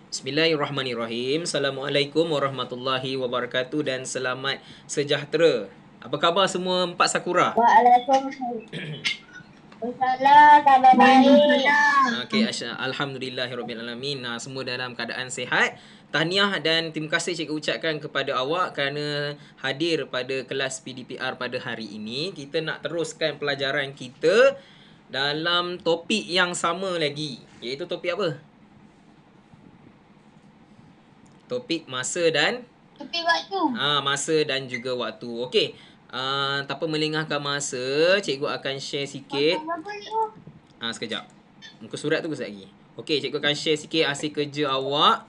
Bismillahirrahmanirrahim. Assalamualaikum warahmatullahi wabarakatuh dan selamat sejahtera. Apa khabar semua empat sakura? Waalaikumsalam. Kabar baik. Okey, alhamdulillahirabbil alamin. Semua dalam keadaan sihat. Tahniah dan terima kasih cikgu ucapkan kepada awak kerana hadir pada kelas PDPR pada hari ini. Kita nak teruskan pelajaran kita dalam topik yang sama lagi, iaitu topik apa? Topik masa dan Topik waktu. masa dan juga waktu. Okey. Tanpa melengahkan masa, cikgu akan share sikit. Sekejap. Muka surat tu sekejap lagi. Okey, cikgu akan share sikit hasil kerja awak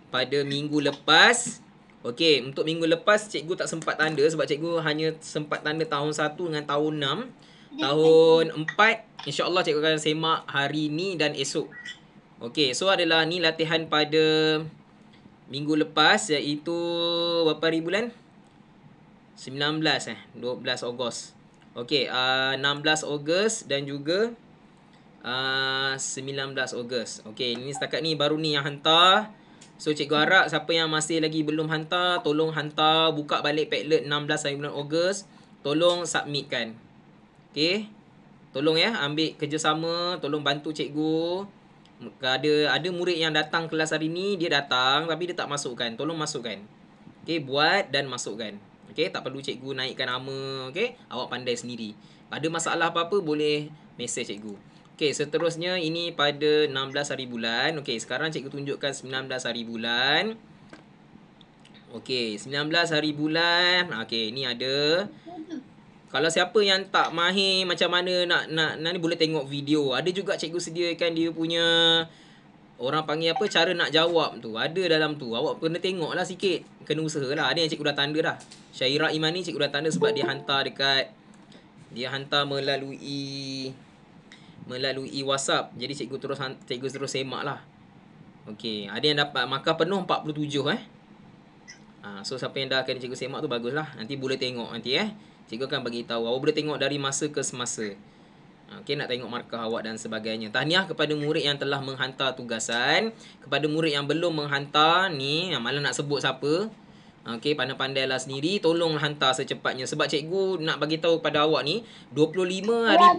pada minggu lepas. Okey, untuk minggu lepas cikgu tak sempat tanda sebab cikgu hanya sempat tanda tahun 1 dengan tahun 6. Tahun 4 insya-Allah cikgu akan semak hari ni dan esok. Okey, so adalah ni latihan pada minggu lepas, iaitu berapa hari bulan? 19 12 Ogos. Okey, 16 Ogos dan juga 19 Ogos. Okey, ni setakat ni baru ni yang hantar. So cikgu harap siapa yang masih lagi belum hantar, tolong hantar, buka balik Padlet 16 hari bulan Ogos, tolong submitkan. Okey. Tolong ya, ambil kerjasama, tolong bantu cikgu. Ada murid yang datang kelas hari ni, dia datang tapi dia tak masukkan. Tolong masukkan. Okey, buat dan masukkan. Okey, tak perlu cikgu naikkan nama, okey? Awak pandai sendiri. Ada masalah apa-apa boleh mesej cikgu. Okey, seterusnya ini pada 16 hari bulan. Okey, sekarang cikgu tunjukkan 19 hari bulan. Okey, 19 hari bulan. Okey, ni ada. Kalau siapa yang tak mahir macam mana nak ni boleh tengok video. Ada juga cikgu sediakan dia punya orang panggil apa, cara nak jawab tu. Ada dalam tu. Awak kena tengoklah sikit. Kena usahalah. Ada yang cikgu dah tanda dah. Syairah Iman ni cikgu dah tanda sebab dia hantar melalui WhatsApp. Jadi cikgu terus semak lah. Okey, ada yang dapat markah penuh 47 So siapa yang dah akan cikgu semak tu baguslah. Nanti boleh tengok nanti Cikgu akan bagi tahu. Awak boleh tengok dari masa ke semasa. Okey, nak tengok markah awak dan sebagainya. Tahniah kepada murid yang telah menghantar tugasan. Kepada murid yang belum menghantar ni, malah nak sebut siapa. Okey, pandai-pandailah sendiri, tolong hantar secepatnya sebab cikgu nak bagi tahu pada awak ni 25 hari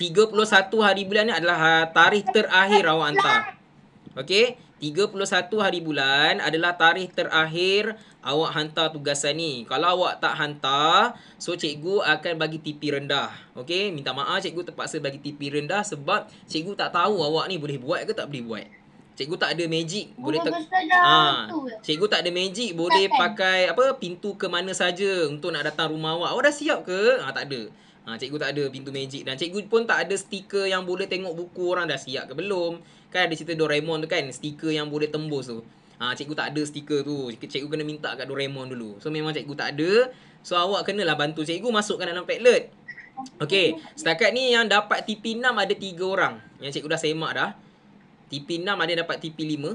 31 hari bulan ni adalah tarikh terakhir awak hantar. Okey, 31 hari bulan adalah tarikh terakhir awak hantar tugasan ni. Kalau awak tak hantar, so cikgu akan bagi TP rendah. Okey, minta maaf cikgu terpaksa bagi TP rendah sebab cikgu tak tahu awak ni boleh buat ke tak boleh buat. Cikgu tak ada magic boleh cikgu tak ada magic boleh pakai apa pintu ke mana saja untuk nak datang rumah awak. Awak dah siap ke? Tak ada. Cikgu tak ada pintu magic dan cikgu pun tak ada stiker yang boleh tengok buku orang dah siap ke belum. Kan ada cerita Doraemon tu kan, stiker yang boleh tembus tu. Cikgu tak ada stiker tu. Cikgu kena minta kat Doraemon dulu. So memang cikgu tak ada. So awak kenalah bantu cikgu masukkan dalam Padlet. Okey, setakat ni yang dapat TP6 ada 3 orang. Yang cikgu dah semak dah. TP6 ada dapat TP5.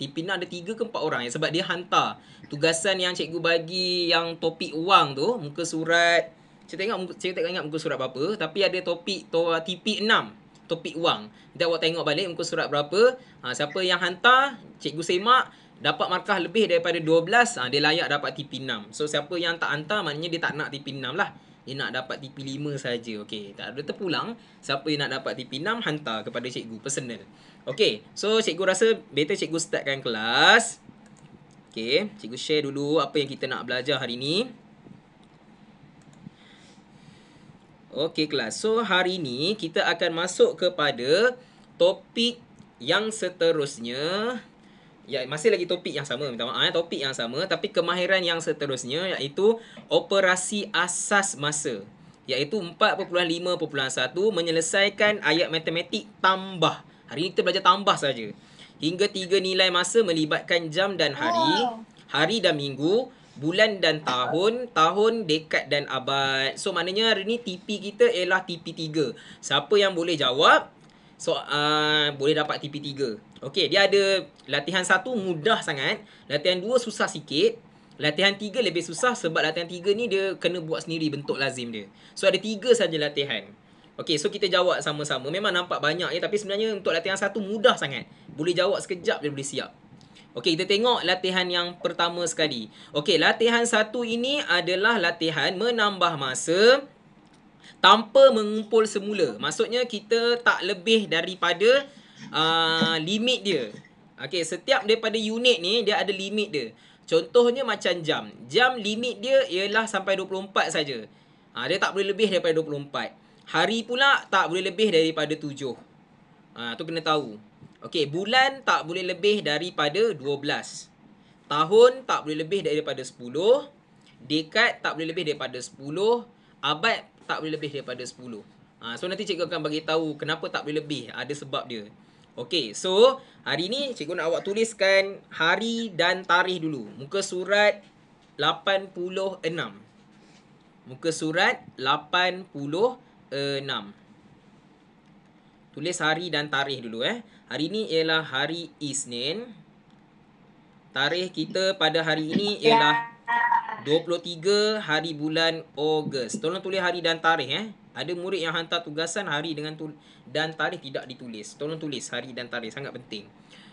TP6 ada 3 ke 4 orang ya, sebab dia hantar tugasan yang cikgu bagi yang topik wang tu, muka surat. Saya tak ingat muka surat berapa, tapi ada topik TP6, topik wang. Nanti awak tengok balik muka surat berapa. Siapa yang hantar, cikgu semak, dapat markah lebih daripada 12, dia layak dapat TP6. So siapa yang tak hantar, maknanya dia tak nak TP6 lah. Dia nak dapat TP5 saja. Okey, tak ada terpulang. Siapa yang nak dapat TP6 hantar kepada cikgu personal. Okey, so cikgu rasa better cikgu startkan kelas. Okey, cikgu share dulu apa yang kita nak belajar hari ni. Okey kelas. So hari ni kita akan masuk kepada topik yang seterusnya. Ya, masih lagi topik yang sama, minta maaf topik yang sama tapi kemahiran yang seterusnya iaitu operasi asas masa, iaitu 4.5.1 menyelesaikan ayat matematik tambah. Hari ni kita belajar tambah saja. Hingga 3 nilai masa melibatkan jam dan hari dan minggu, bulan dan tahun, dekad dan abad. So maknanya hari ni TP kita ialah TP3. Siapa yang boleh jawab, so boleh dapat TP3. Okey, dia ada latihan 1 mudah sangat, latihan 2 susah sikit, latihan 3 lebih susah sebab latihan 3 ni dia kena buat sendiri bentuk lazim dia. So ada 3 saja latihan. Okey, so kita jawab sama-sama. Memang nampak banyak ya, tapi sebenarnya untuk latihan satu mudah sangat. Boleh jawab sekejap dia boleh siap. Okey, kita tengok latihan yang pertama sekali. Okey, latihan satu ini adalah latihan menambah masa tanpa mengumpul semula. Maksudnya kita tak lebih daripada limit dia. Okey, setiap daripada unit ni dia ada limit dia. Contohnya macam jam. Jam limit dia ialah sampai 24 saja. Dia tak boleh lebih daripada 24. Hari pula tak boleh lebih daripada 7. Tu kena tahu. Okey, bulan tak boleh lebih daripada 12. Tahun tak boleh lebih daripada 10. Dekad tak boleh lebih daripada 10. Abad tak boleh lebih daripada 10. So nanti cikgu akan bagi tahu kenapa tak boleh lebih. Ada sebab dia. Okey, so hari ni cikgu nak awak tuliskan hari dan tarikh dulu. Muka surat 86. Muka surat 86. Tulis hari dan tarikh dulu Hari ni ialah hari Isnin. Tarikh kita pada hari ini ialah 23 hari bulan Ogos. Tolong tulis hari dan tarikh Ada murid yang hantar tugasan hari dengan dan tarikh tidak ditulis. Tolong tulis hari dan tarikh, sangat penting.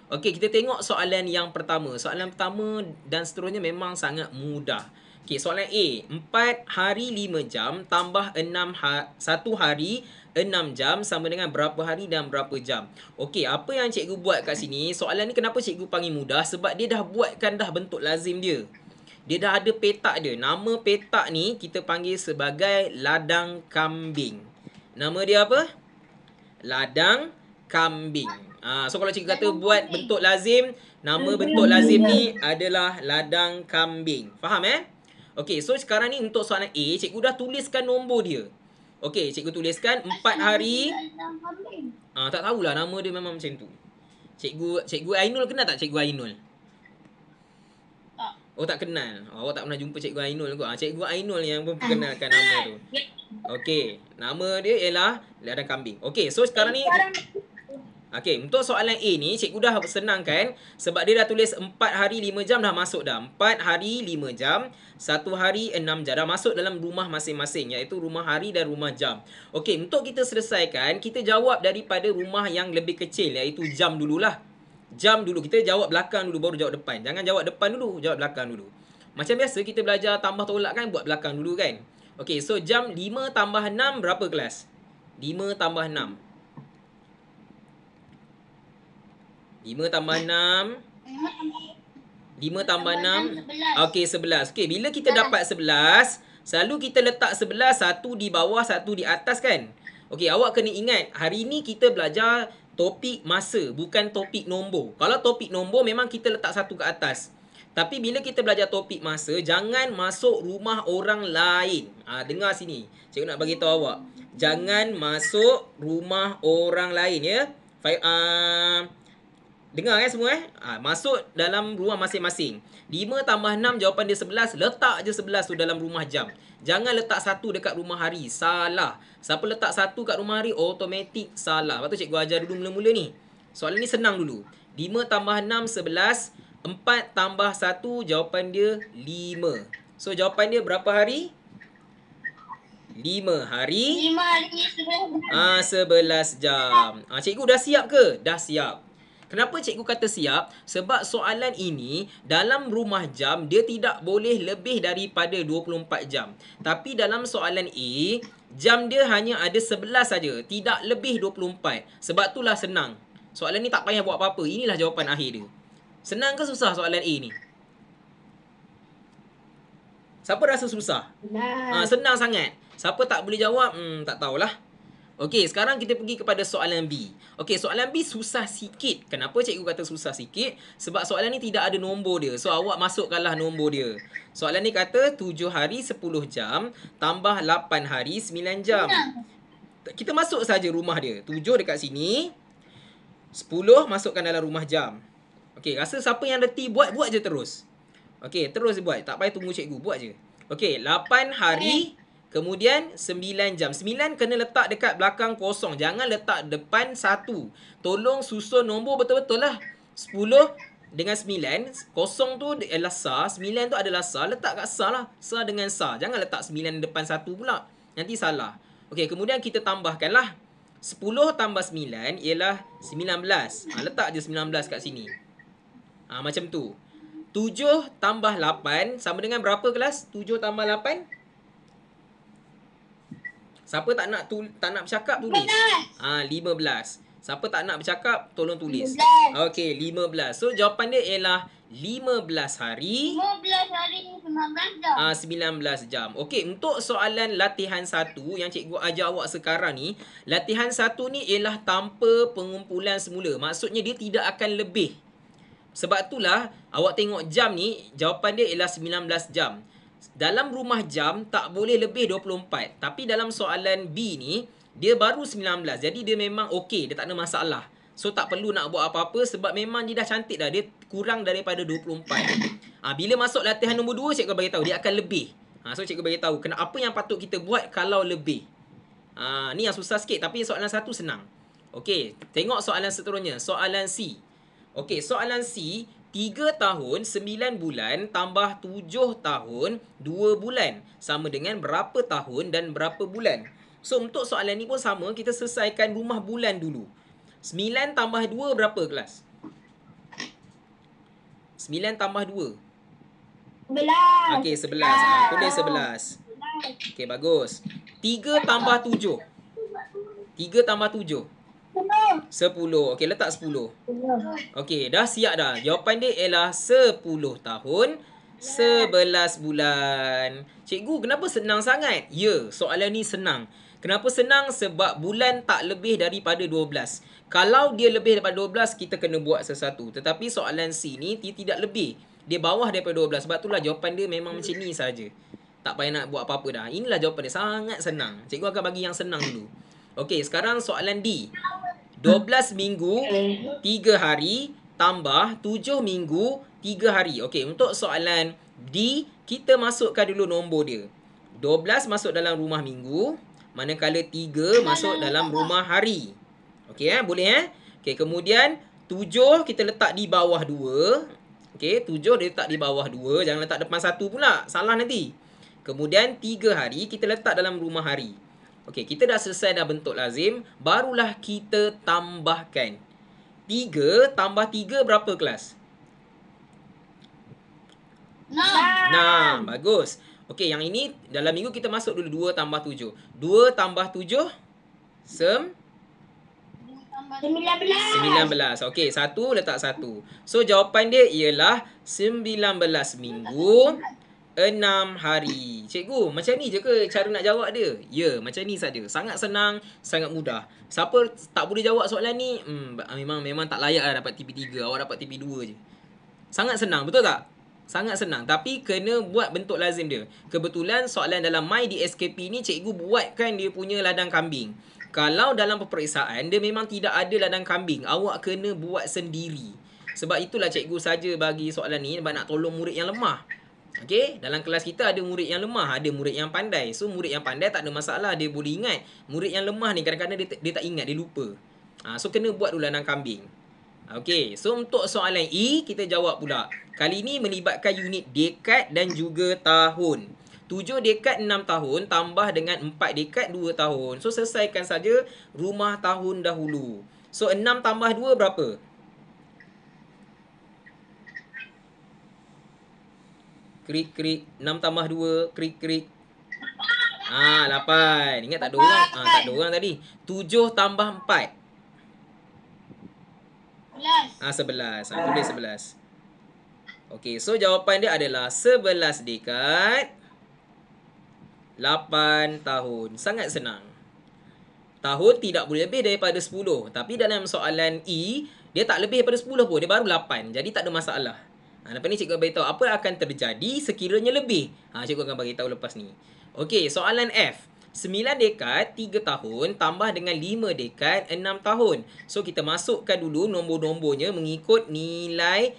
Okey, kita tengok soalan yang pertama. Soalan pertama dan seterusnya memang sangat mudah. Okey, soalan A. 4 hari 5 jam tambah 1 hari 6 jam sama dengan berapa hari dan berapa jam. Okey, apa yang cikgu buat kat sini? Soalan ni kenapa cikgu panggil mudah? Sebab dia dah buatkan dah bentuk lazim dia. Dia dah ada petak dia. Nama petak ni kita panggil sebagai ladang kambing. Nama dia apa? Ladang kambing. So kalau cikgu kata buat bentuk lazim, nama bentuk lazim ni adalah ladang kambing. Faham Okey, so sekarang ni untuk soalan A, cikgu dah tuliskan nombor dia. Okey, cikgu tuliskan 4 hari. Tak tahulah, nama dia memang macam tu. Cikgu Ainul kenal tak Cikgu Ainul? Oh, tak kenal. Awak tak pernah jumpa Cikgu Ainul kot. Cikgu Ainul yang memperkenalkan nama tu. Okey, nama dia ialah ladang kambing. Okey, so sekarang ni okey, untuk soalan A ni cikgu dah senangkan sebab dia dah tulis 4 hari 5 jam dah masuk dah. 4 hari 5 jam, 1 hari 6 jam dah masuk dalam rumah masing-masing, iaitu rumah hari dan rumah jam. Okey, untuk kita selesaikan, kita jawab daripada rumah yang lebih kecil, iaitu jam dululah. Jam dulu. Kita jawab belakang dulu baru jawab depan. Jangan jawab depan dulu, jawab belakang dulu. Macam biasa kita belajar tambah tolak kan, buat belakang dulu kan. Okey, so jam 5 tambah 6 berapa kelas? 5 tambah 6. 5 tambah 6. 5 tambah 6. Okey, 11. Okey, bila kita dapat 11, selalu kita letak 11 satu di bawah, satu di atas kan? Okey, awak kena ingat, hari ni kita belajar topik masa, bukan topik nombor. Kalau topik nombor memang kita letak satu ke atas. Tapi bila kita belajar topik masa, jangan masuk rumah orang lain. Dengar sini. Cikgu nak bagi tahu awak. Jangan masuk rumah orang lain ya. Dengar semua masuk dalam rumah masing-masing. 5 tambah 6 jawapan dia 11. Letak je 11 tu dalam rumah jam. Jangan letak satu dekat rumah hari. Salah. Siapa letak satu kat rumah hari, automatik salah. Lepas tu cikgu ajar dulu mula-mula ni. Soalan ni senang dulu. 5 tambah 6, 11. 4 tambah 1, jawapan dia 5. So jawapan dia berapa hari? 5 hari. 5 hari 11 jam. Cikgu dah siap ke? Dah siap. Kenapa cikgu kata siap? Sebab soalan ini dalam rumah jam dia tidak boleh lebih daripada 24 jam. Tapi dalam soalan A, jam dia hanya ada 11 saja, tidak lebih 24. Sebab itulah senang. Soalan ni tak payah buat apa-apa. Inilah jawapan akhir dia. Senang ke susah soalan A ni? Siapa rasa susah? Senang sangat. Siapa tak boleh jawab? Tak tahulah. Okey, sekarang kita pergi kepada soalan B. Okey, soalan B susah sikit. Kenapa cikgu kata susah sikit? Sebab soalan ni tidak ada nombor dia. So, awak masukkanlah nombor dia. Soalan ni kata 7 hari 10 jam tambah 8 hari 9 jam. Kita masuk saja rumah dia. 7 dekat sini. 10 masukkan dalam rumah jam. Okey, rasa siapa yang reti buat je terus. Okey, terus buat. Tak payah tunggu cikgu, buat je. Okey, 8 hari kemudian 9 jam. 9 kena letak dekat belakang kosong. Jangan letak depan 1. Tolong susun nombor betul-betul lah. 10 dengan 9. Kosong tu adalah sah. 9 tu adalah sah. Letak kat sah lah. Sah dengan sah. Jangan letak 9 depan 1 pula. Nanti salah. Okey, kemudian kita tambahkanlah 10 tambah 9 ialah 19. Letak je 19 kat sini. Macam tu. 7 tambah 8 sama dengan berapa kelas? 7 tambah 8? Siapa tak nak bercakap tulis. 15. Siapa tak nak bercakap tolong tulis. 15. Okey, 15. So jawapan dia ialah 15 hari 15 hari 19 jam. 19 jam. Okey, untuk soalan latihan 1 yang cikgu ajar awak sekarang ni, latihan 1 ni ialah tanpa pengumpulan semula. Maksudnya dia tidak akan lebih. Sebab itulah awak tengok jam ni, jawapan dia ialah 19 jam. Dalam rumah jam tak boleh lebih 24. Tapi dalam soalan B ni, dia baru 19. Jadi dia memang okey, dia tak ada masalah. So tak perlu nak buat apa-apa sebab memang dia dah cantik dah. Dia kurang daripada 24. Bila masuk latihan nombor 2, cikgu bagi tahu dia akan lebih. So cikgu bagi tahu apa yang patut kita buat kalau lebih. Ni yang susah sikit tapi soalan 1 senang. Okey, tengok soalan seterusnya. Soalan C. Okey, soalan C, 3 tahun 9 bulan tambah 7 tahun 2 bulan sama dengan berapa tahun dan berapa bulan. So untuk soalan ni pun sama, kita selesaikan rumah bulan dulu. 9 tambah 2 berapa kelas? 9 tambah 2. 11. Okey, 11. Tulis 11. Okey, bagus. 3 tambah 7. 3 tambah 7. 10. Okey, letak 10. Okey, dah siap dah. Jawapan dia ialah 10 tahun 11 bulan. Cikgu, kenapa senang sangat? Ya, soalan ni senang. Kenapa senang? Sebab bulan tak lebih daripada 12. Kalau dia lebih daripada 12, kita kena buat sesuatu. Tetapi soalan C ni, dia tidak lebih. Dia bawah daripada 12. Sebab itulah jawapan dia memang macam ni saja. Tak payah nak buat apa-apa dah. Inilah jawapan dia. Sangat senang. Cikgu akan bagi yang senang dulu. Okey, sekarang soalan D. 12 minggu 3 hari tambah 7 minggu 3 hari. Okey, untuk soalan D, kita masukkan dulu nombor dia. 12 masuk dalam rumah minggu, manakala 3 masuk dalam rumah hari. Okey, boleh Okey, kemudian 7 kita letak di bawah 2. Okey, 7 dia letak di bawah 2, jangan letak depan 1 pula, salah nanti. Kemudian 3 hari kita letak dalam rumah hari. Okey, kita dah selesai dah bentuk lazim, barulah kita tambahkan. 3 tambah 3 berapa kelas? 6. Bagus. Okey, yang ini dalam minggu kita masuk dulu 2 tambah 7. 2 tambah 7 19. Okey, 1 letak 1. So jawapan dia ialah 19 minggu 6 hari. Cikgu, macam ni je ke cara nak jawab dia? Ya, macam ni saja. Sangat senang, sangat mudah. Siapa tak boleh jawab soalan ni, memang tak layak lah dapat TP3. Awak dapat TP2 je. Sangat senang, betul tak? Sangat senang. Tapi kena buat bentuk lazim dia. Kebetulan soalan dalam My DSKP ni, cikgu buatkan dia punya ladang kambing. Kalau dalam peperiksaan, dia memang tidak ada ladang kambing. Awak kena buat sendiri. Sebab itulah cikgu saja bagi soalan ni, sebab nak tolong murid yang lemah. Okey, dalam kelas kita ada murid yang lemah, ada murid yang pandai. So murid yang pandai tak ada masalah, dia boleh ingat. Murid yang lemah ni kadang-kadang dia tak ingat, dia lupa. So kena buat dulu ladang kambing. Okey, so untuk soalan E kita jawab pula. Kali ni melibatkan unit dekad dan juga tahun. 7 dekad 6 tahun tambah dengan 4 dekad 2 tahun. So selesaikan saja rumah tahun dahulu. So 6 tambah 2 berapa? Krik-krik. 6 tambah 2. Krik-krik. 8. Ingat tak ada orang? Tak ada orang tadi. 7 tambah 4. 11. Tulis 11. Okey, so jawapan dia adalah 11 dekad 8 tahun. Sangat senang. Tahun tidak boleh lebih daripada 10. Tapi dalam soalan E, dia tak lebih daripada 10 pun. Dia baru 8. Jadi tak ada masalah. Lepas ni cikgu beritahu apa akan terjadi sekiranya lebih. Cikgu akan beritahu lepas ni. Okey, soalan F. 9 dekad 3 tahun tambah dengan 5 dekad 6 tahun. So kita masukkan dulu nombor-nombornya mengikut nilai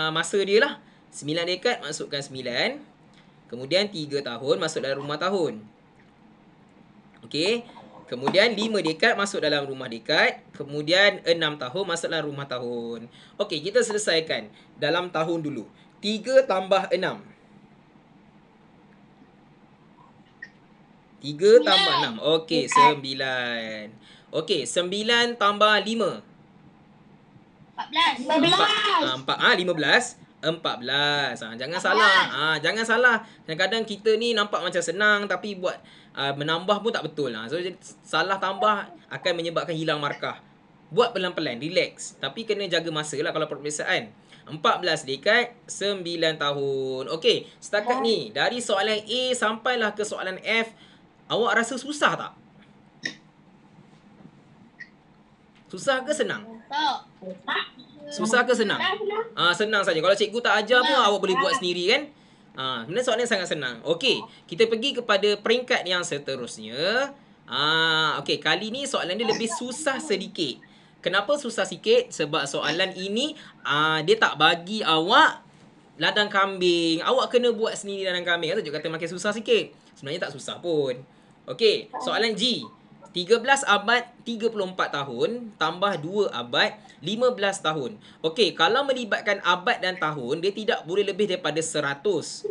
masa dia lah. 9 dekad masukkan 9. Kemudian 3 tahun masuk dalam rumah tahun. Okey. Kemudian 5 dekad masuk dalam rumah dekad. Kemudian 6 tahun masuk dalam rumah tahun. Okey, kita selesaikan dalam tahun dulu. 3 tambah 6. 3 tambah 6. Okey, 9. Okey, 9 tambah 5. 14. 15. 14. Jangan salah. Jangan salah. Kadang-kadang kita ni nampak macam senang tapi buat menambah pun tak betul. So salah tambah akan menyebabkan hilang markah. Buat pelan-pelan, relax. Tapi kena jaga masa lah kalau peperiksaan. 14 dekat 9 tahun. Okey, setakat ni dari soalan A sampailah ke soalan F, awak rasa susah tak? Susah ke senang? Tak. Susah ke senang? Senang saja. Kalau cikgu tak ajar pun awak boleh buat sendiri kan? Sebenarnya soalan sangat senang. Okey, kita pergi kepada peringkat yang seterusnya. Okey, kali ni soalan dia lebih susah sedikit. Kenapa susah sikit? Sebab soalan ini dia tak bagi awak ladang kambing. Awak kena buat sendiri ladang kambing. Atau juga kata makin susah sikit. Sebenarnya tak susah pun. Okey, soalan G. 13 abad 34 tahun tambah 2 abad 15 tahun. Okey, kalau melibatkan abad dan tahun, dia tidak boleh lebih daripada 100.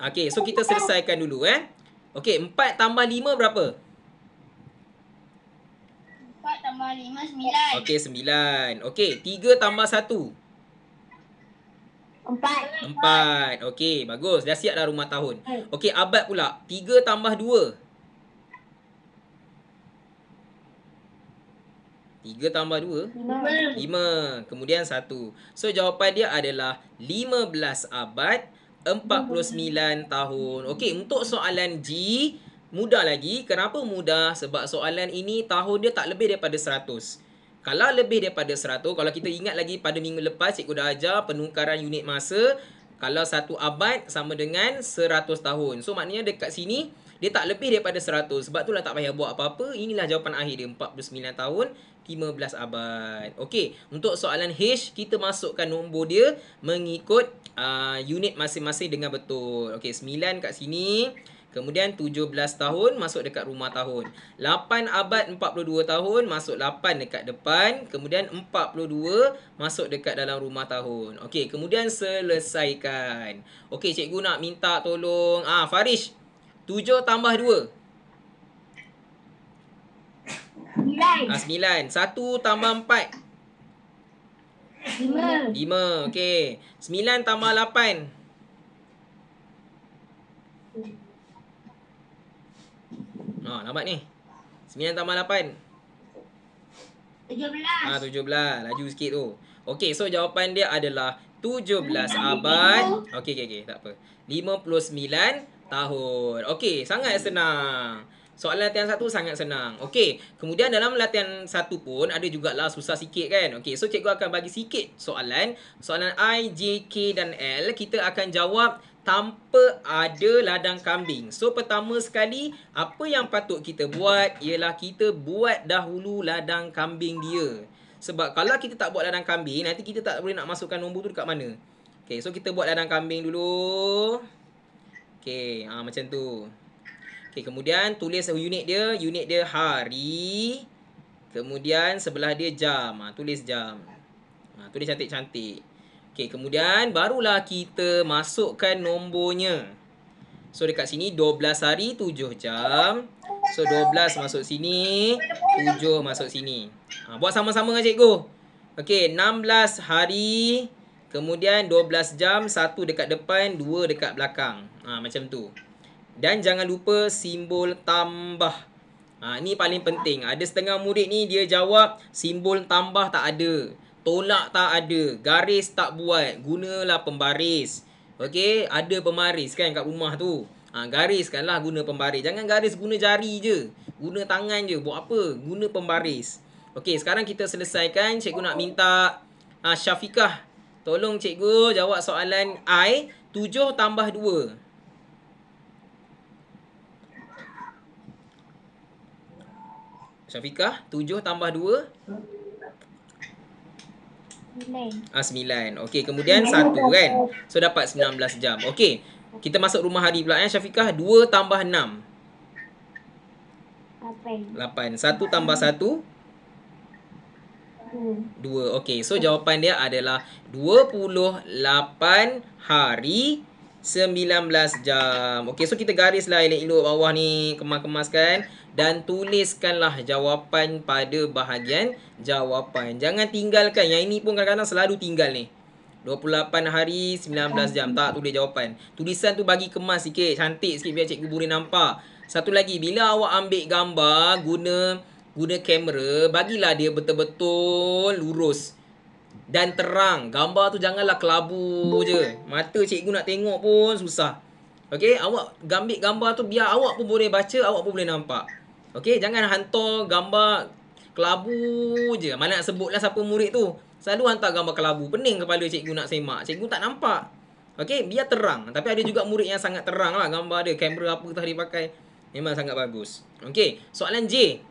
Okey, so kita selesaikan dulu Okey, 4 tambah 5 berapa? 4 tambah 5, 9. Okey, 9. Okey, 3 tambah 1. 4. Okey, bagus. Dah siap dah rumah tahun. Okey, abad pula. 3 tambah 2. 3 tambah 2. 5. Kemudian 1. So, jawapan dia adalah 15 abad 49 tahun. Okey, untuk soalan G, mudah lagi. Kenapa mudah? Sebab soalan ini tahun dia tak lebih daripada 100. Kalau lebih daripada 100, kalau kita ingat lagi pada minggu lepas, cikgu dah ajar penukaran unit masa. Kalau 1 abad sama dengan 100 tahun. So, maknanya dekat sini, dia tak lebih daripada 100. Sebab itulah tak payah buat apa-apa. Inilah jawapan akhir dia, 49 tahun, 15 abad. Okey, untuk soalan H, kita masukkan nombor dia mengikut unit masing-masing dengan betul. Okey, 9 kat sini. Kemudian 17 tahun masuk dekat rumah tahun. 8 abad 42 tahun masuk 8 dekat depan. Kemudian 42 masuk dekat dalam rumah tahun. Okey, kemudian selesaikan. Okey, cikgu nak minta tolong. Farish, 7 tambah 2. 9. 1 tambah 4. 5. Okey. 9 tambah 8. 'Nampak ni. 9 tambah 8. 17. 17. Laju sikit tu. Okey, so jawapan dia adalah 17 abad. Okey, tak apa. 59 tahun. Okey, sangat senang. Soalan latihan 1 sangat senang. Okey, kemudian dalam latihan 1 pun ada jugalah susah sikit kan. Okey, so cikgu akan bagi sikit soalan. Soalan I, J, K dan L kita akan jawab tanpa ada ladang kambing. So pertama sekali, apa yang patut kita buat ialah kita buat dahulu ladang kambing dia. Sebab kalau kita tak buat ladang kambing, nanti kita tak boleh nak masukkan nombor tu dekat mana. Okey, so kita buat ladang kambing dulu. Okey, macam tu. Okey, kemudian tulis unit dia hari. Kemudian sebelah dia jam. Tulis jam. Tulis cantik-cantik. Okey, kemudian barulah kita masukkan nombornya. So dekat sini 12 hari 7 jam. So 12 masuk sini, 7 masuk sini. Buat sama-sama dengan cikgu. Okey, 16 hari, kemudian 12 jam, 1 dekat depan, 2 dekat belakang. Macam tu. Dan jangan lupa simbol tambah. Ni paling penting. Ada setengah murid ni dia jawab simbol tambah tak ada. Tolak tak ada. Garis tak buat. Gunalah pembaris. Okey, ada pembaris kan kat rumah tu. Gariskanlah guna pembaris. Jangan garis guna jari je. Guna tangan je. Buat apa? Guna pembaris. Okey, sekarang kita selesaikan. Cikgu nak minta Syafiqah. Tolong cikgu jawab soalan I. 7 tambah 2. Syafiqah, 7 tambah 2. 9. Okey, kemudian 1 kan. So dapat 19 jam. Okey. Kita masuk rumah hari pula Syafiqah. 2 tambah 6. 8. 1 tambah 1. 2. Okey, so jawapan dia adalah 28 hari 19 jam. Okey, so kita garislah elok-elok bawah ni, kemas-kemaskan dan tuliskanlah jawapan pada bahagian jawapan. Jangan tinggalkan. Yang ini pun kadang-kadang selalu tinggal ni. 28 hari 19 jam. Tak tulis jawapan. Tulisan tu bagi kemas sikit, cantik sikit biar cikgu boleh nampak. Satu lagi, bila awak ambil gambar guna kamera, bagilah dia betul-betul lurus dan terang. Gambar tu janganlah kelabu je. Mata cikgu nak tengok pun susah. Okey, awak ambil gambar tu biar awak pun boleh baca, awak pun boleh nampak. Okey, jangan hantar gambar kelabu je. Mana nak sebutlah siapa murid tu. Selalu hantar gambar kelabu. Pening kepala cikgu nak semak. Cikgu tak nampak. Okey, biar terang. Tapi ada juga murid yang sangat terang lah gambar dia. Kamera apa tadi pakai. Memang sangat bagus. Okey, soalan J.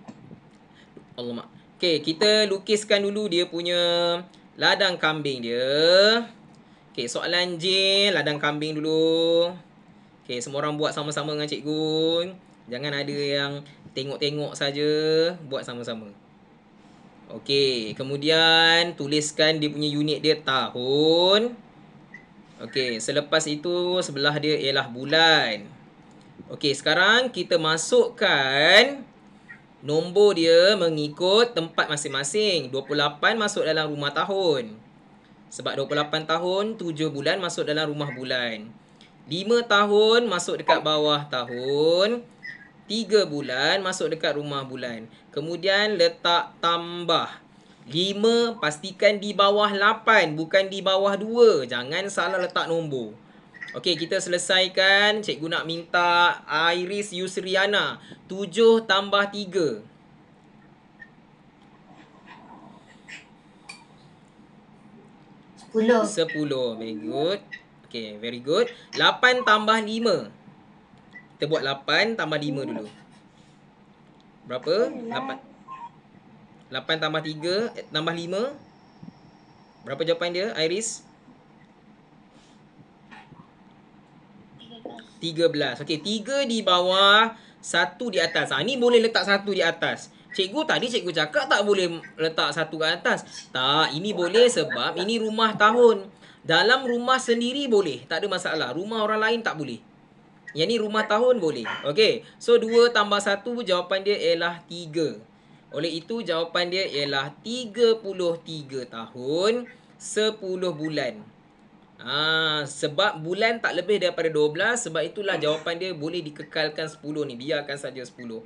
Alamak. Okey, kita lukiskan dulu dia punya ladang kambing dia. Okey, soalan J, ladang kambing dulu. Okey, semua orang buat sama-sama dengan cikgu. Jangan ada yang tengok-tengok saja, buat sama-sama. Okey, kemudian tuliskan dia punya unit dia tahun. Okey, selepas itu sebelah dia ialah bulan. Okey, sekarang kita masukkan nombor dia mengikut tempat masing-masing. 28 masuk dalam rumah tahun. Sebab 28 tahun, 7 bulan masuk dalam rumah bulan. 5 tahun masuk dekat bawah tahun. 3 bulan masuk dekat rumah bulan. Kemudian letak tambah. 5 pastikan di bawah 8, bukan di bawah 2. Jangan salah letak nombor. Okey, kita selesaikan. Cikgu nak minta Iris Yusriana. 7 tambah 3. 10. Very good. Okay, very good. 8 tambah 5. Kita buat 8 tambah 5 dulu. Berapa? 8 tambah 3 tambah 5. Berapa jawapan dia, Iris? 13. Okey, 3 di bawah, 1 di atas. Ni boleh letak 1 di atas. Cikgu tadi cikgu cakap tak boleh letak 1 kat atas. Tak, ini boleh sebab ini rumah tahun. Dalam rumah sendiri boleh, tak ada masalah. Rumah orang lain tak boleh. Yang ni rumah tahun boleh. Okey, so 2 tambah 1 jawapan dia ialah 3. Oleh itu jawapan dia ialah 33 tahun 10 bulan. Sebab bulan tak lebih daripada 12, sebab itulah jawapan dia boleh dikekalkan 10 ni. Biarkan saja 10.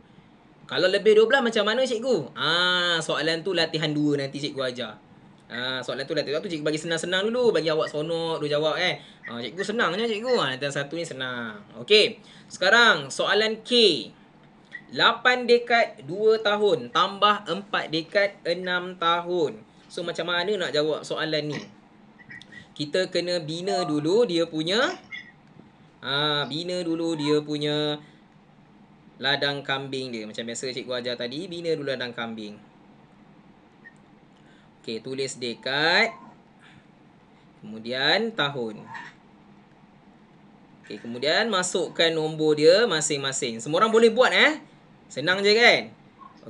Kalau lebih 12 macam mana cikgu? Soalan tu latihan 2 nanti cikgu ajar. Soalan tu latihan tu cikgu bagi senang-senang dulu, bagi awak seronok dulu jawab cikgu senang je cikgu. Latihan 1 ni senang. Okey. Sekarang soalan K. 8 dekad 2 tahun tambah 4 dekad 6 tahun. So macam mana nak jawab soalan ni? Kita kena bina dulu dia punya ladang kambing dia. Macam biasa cikgu ajar tadi, bina dulu ladang kambing. Okey, tulis dekad. Kemudian tahun. Okey, kemudian masukkan nombor dia masing-masing. Semua orang boleh buat Senang je kan?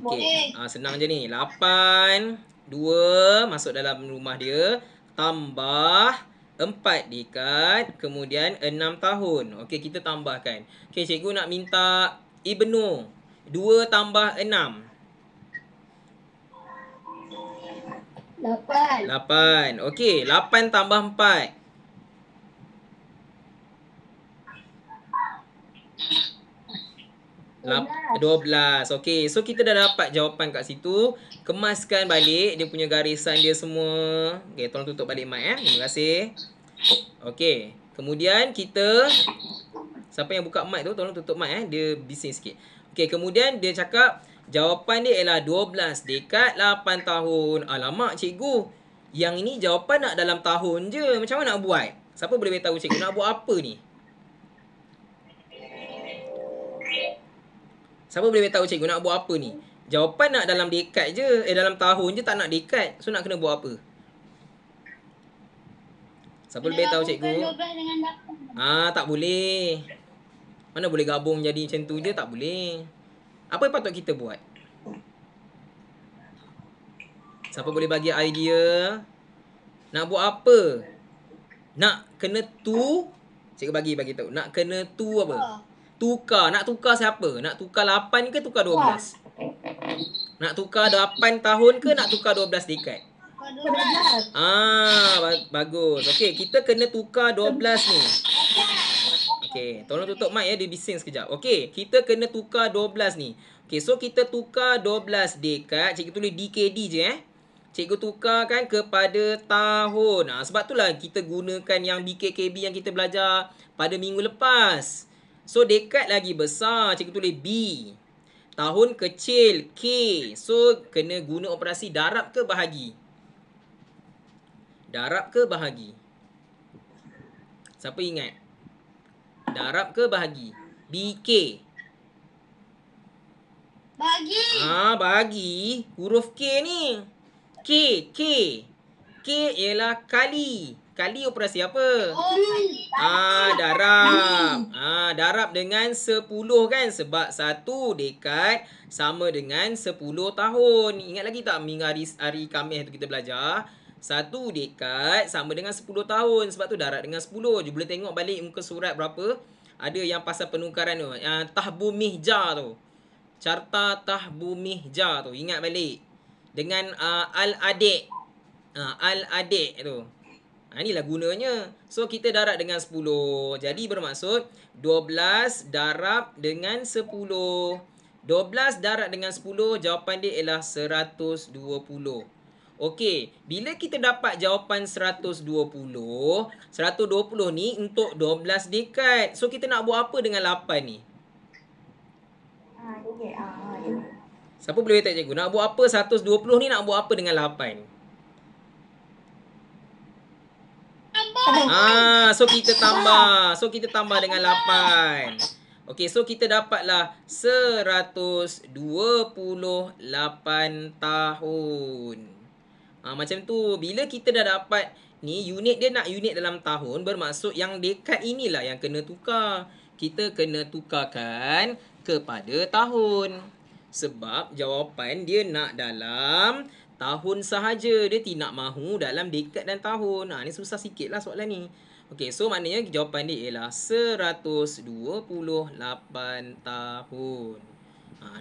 Okey, senang je ni. 8, 2 masuk dalam rumah dia. Tambah 4 dekad. Kemudian 6 tahun. Okey, kita tambahkan. Okey, cikgu nak minta Ibnu. 2 tambah 6. 8. Okey, 8 tambah 4. 12. Okey, so kita dah dapat jawapan kat situ. Kemaskan balik dia punya garisan dia semua. Okey, tolong tutup balik mic Terima kasih. Okey, kemudian kita, siapa yang buka mic tu tolong tutup mic dia bising sikit. Okey, kemudian dia cakap jawapan dia ialah 12 dekad 8 tahun. Alamak cikgu, yang ini jawapan nak dalam tahun je. Macam mana nak buat? Siapa boleh beritahu cikgu nak buat apa ni? Siapa boleh beritahu cikgu nak buat apa ni? Jawapan nak dalam dekad je. Dalam tahun je, tak nak dekad. So nak kena buat apa? Siapa boleh beritahu cikgu? 12 dengan 8. Tak boleh. Mana boleh gabung jadi macam tu je? Tak boleh. Apa yang patut kita buat? Siapa boleh bagi idea? Nak buat apa? Nak kena tu Cikgu bagi tahu. Nak kena apa? Tukar. Nak tukar siapa? Nak tukar 8 ke tukar 12? Nak tukar 8 tahun ke nak tukar 12 dekad? 12. Bagus. Okey, kita kena tukar 12 ni. Okey, tolong tutup mic ya, dia bising sekejap. Okey, kita kena tukar 12 ni. Okey, so kita tukar 12 dekad. Cikgu tulis DKD je Cikgu tukarkan kepada tahun. Sebab itulah kita gunakan yang BKKB yang kita belajar pada minggu lepas. So, dekad lagi besar. Cikgu tulis B. Tahun kecil K. So, kena guna operasi darab ke bahagi? Darab ke bahagi? Siapa ingat? Darab ke bahagi? BK. Bagi. Bahagi. Huruf K ni. K ialah kali. Kali operasi apa? Darab. Darab dengan 10 kan? Sebab 1 dekad sama dengan 10 tahun. Ingat lagi tak minggu hari Khamis tu kita belajar? 1 dekad sama dengan 10 tahun. Sebab tu darab dengan 10. Je boleh tengok balik muka surat berapa. Ada yang pasal penukaran tu. Tahbu mihja tu. Carta tahbu mihja tu. Ingat balik. Dengan al-adik. Al-adik tu. Inilah gunanya. So, kita darab dengan 10. Jadi, bermaksud 12 darab dengan 10. 12 darab dengan 10, jawapan dia ialah 120. Okey, bila kita dapat jawapan 120 ni untuk 12 dekad. So, kita nak buat apa dengan 8 ni? Siapa boleh beritahu cikgu? Nak buat apa 120 ni, nak buat apa dengan 8? So kita tambah. So kita tambah dengan 8. Okey, so kita dapatlah 128 tahun. Macam tu. Bila kita dah dapat ni, unit dia nak unit dalam tahun, bermaksud yang dekad inilah yang kena tukar. Kita kena tukarkan kepada tahun. Sebab jawapan dia nak dalam tahun sahaja. Dia tidak mahu dalam dekad dan tahun. Ni susah sikit lah soalan ni. Okey, so maknanya jawapan dia ialah 128 tahun.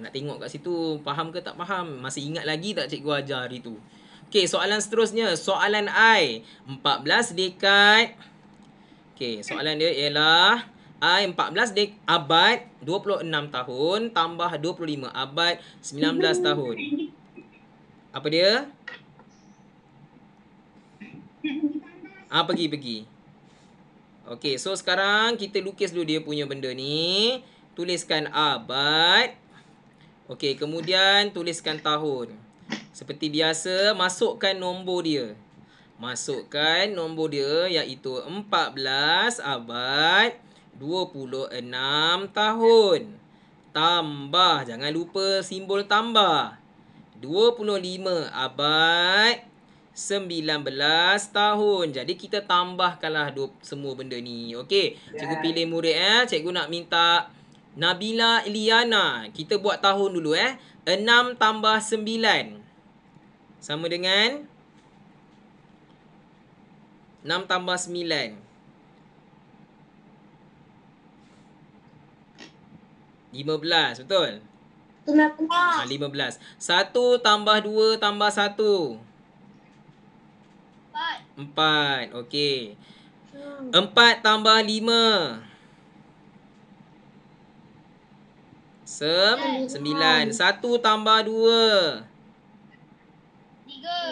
Nak tengok kat situ. Faham ke tak faham? Masih ingat lagi tak cikgu ajar hari tu? Okey, soalan seterusnya. Soalan I. 14 dekad. Okey, soalan dia ialah I 14 abad 26 tahun tambah 25 abad 19 tahun. Apa dia? Pergi. Okey, so sekarang kita lukis dulu dia punya benda ni. Tuliskan abad. Okey, kemudian tuliskan tahun. Seperti biasa, masukkan nombor dia. Masukkan nombor dia iaitu 14 abad 26 tahun. Tambah, jangan lupa simbol tambah. 25 abad 19 tahun. Jadi kita tambahkanlah semua benda ni. Okey, cikgu pilih murid Cikgu nak minta Nabila Iliana. Kita buat tahun dulu 6 tambah 9 sama dengan 6 tambah 9. 15, betul? 15. 1 tambah 2 tambah 1. 4. Okey. 4 tambah 5. 9. 1 tambah 2.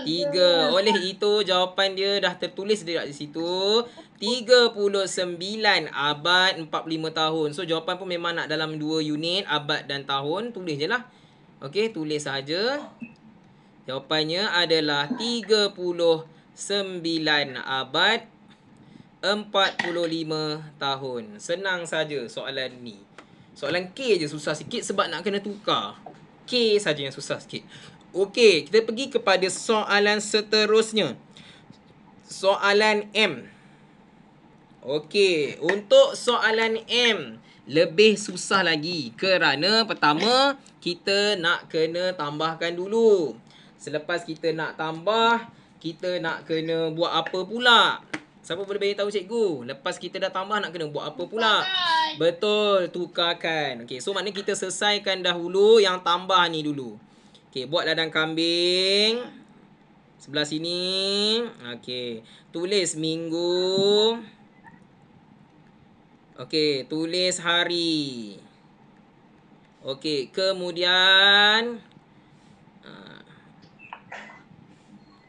3. Oleh itu jawapan dia dah tertulis di situ. 39 abad 45 tahun. So jawapan pun memang nak dalam 2 unit, abad dan tahun. Tulis je lah. Okey, tulis saja. Jawapannya adalah 39 abad 45 tahun. Senang saja soalan ni. Soalan K je susah sikit sebab nak kena tukar. K saja yang susah sikit. Okey, kita pergi kepada soalan seterusnya. Soalan M. Okey, untuk soalan M lebih susah lagi kerana pertama kita nak kena tambahkan dulu. Selepas kita nak tambah, kita nak kena buat apa pula? Siapa boleh beritahu cikgu? Lepas kita dah tambah nak kena buat apa pula? Tukarkan. Betul, tukarkan. Okey, so maknanya kita selesaikan dahulu yang tambah ni dulu. Okey, buat ladang kambing. Sebelah sini. Okey, tulis minggu. Okey, tulis hari. Okey, kemudian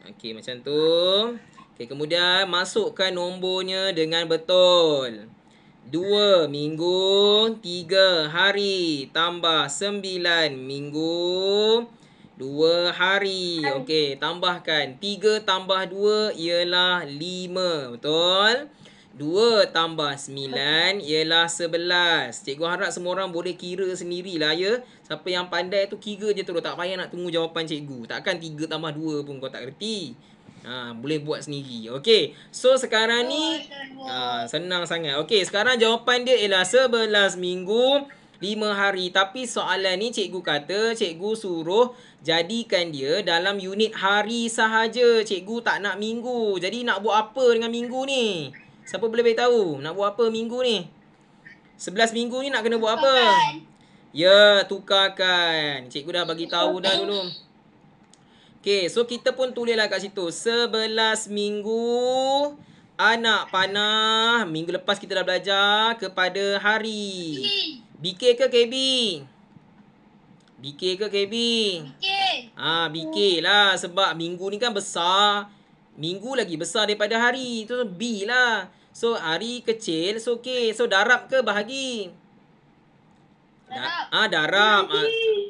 okey, macam tu. Okey, kemudian masukkan nombornya dengan betul. 2 minggu, 3 hari, tambah 9 minggu, 2 hari. Okey, tambahkan. 3 tambah 2 ialah 5. Betul? 2 tambah 9 ialah 11. Cikgu harap semua orang boleh kira sendirilah ya. Siapa yang pandai tu kira je terus. Tak payah nak tunggu jawapan cikgu. Takkan 3 tambah 2 pun kau tak reti. Boleh buat sendiri. Okey. So sekarang ni senang sangat. Okey, sekarang jawapan dia ialah 11 minggu, 5 hari. Tapi soalan ni cikgu kata, cikgu suruh jadikan dia dalam unit hari sahaja. Cikgu tak nak minggu. Jadi nak buat apa dengan minggu ni? Siapa boleh beritahu? Nak buat apa minggu ni? 11 minggu ni nak kena buat apa? Ya, tukarkan. Cikgu dah bagi tahu dah dulu. Okey, so kita pun tulislah kat situ. 11 minggu anak panah. Minggu lepas kita dah belajar kepada hari. BK ke KB? BK ke KB? BK lah. Sebab minggu ni kan besar. Minggu lagi besar daripada hari. Itu B lah. So, hari kecil. So, okay. So, darab ke bahagi? Darab.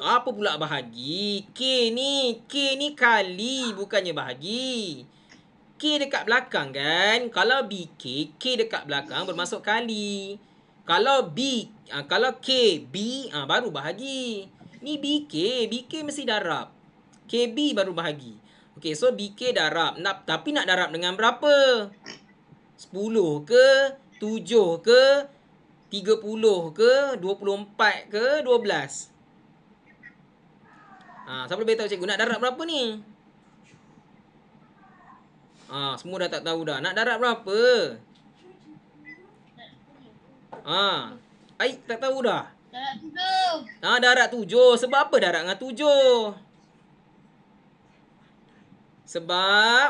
Apa pula bahagi? K ni kali, bukannya bahagi. K dekat belakang kan? Kalau BK, K dekat belakang bermaksud kali. Kalau kalau K, B, baru bahagi. Ni BK mesti darab. KB baru bahagi. Okey, so BK darab. Tapi nak darab dengan berapa? 10 ke? 7 ke? 30 ke? 24 ke? 12? Siapa boleh beritahu cikgu nak darab berapa ni? Semua dah tak tahu dah. Nak darab berapa? Aik tak tahu dah. Darab 7. Sebab apa darab dengan 7? Sebab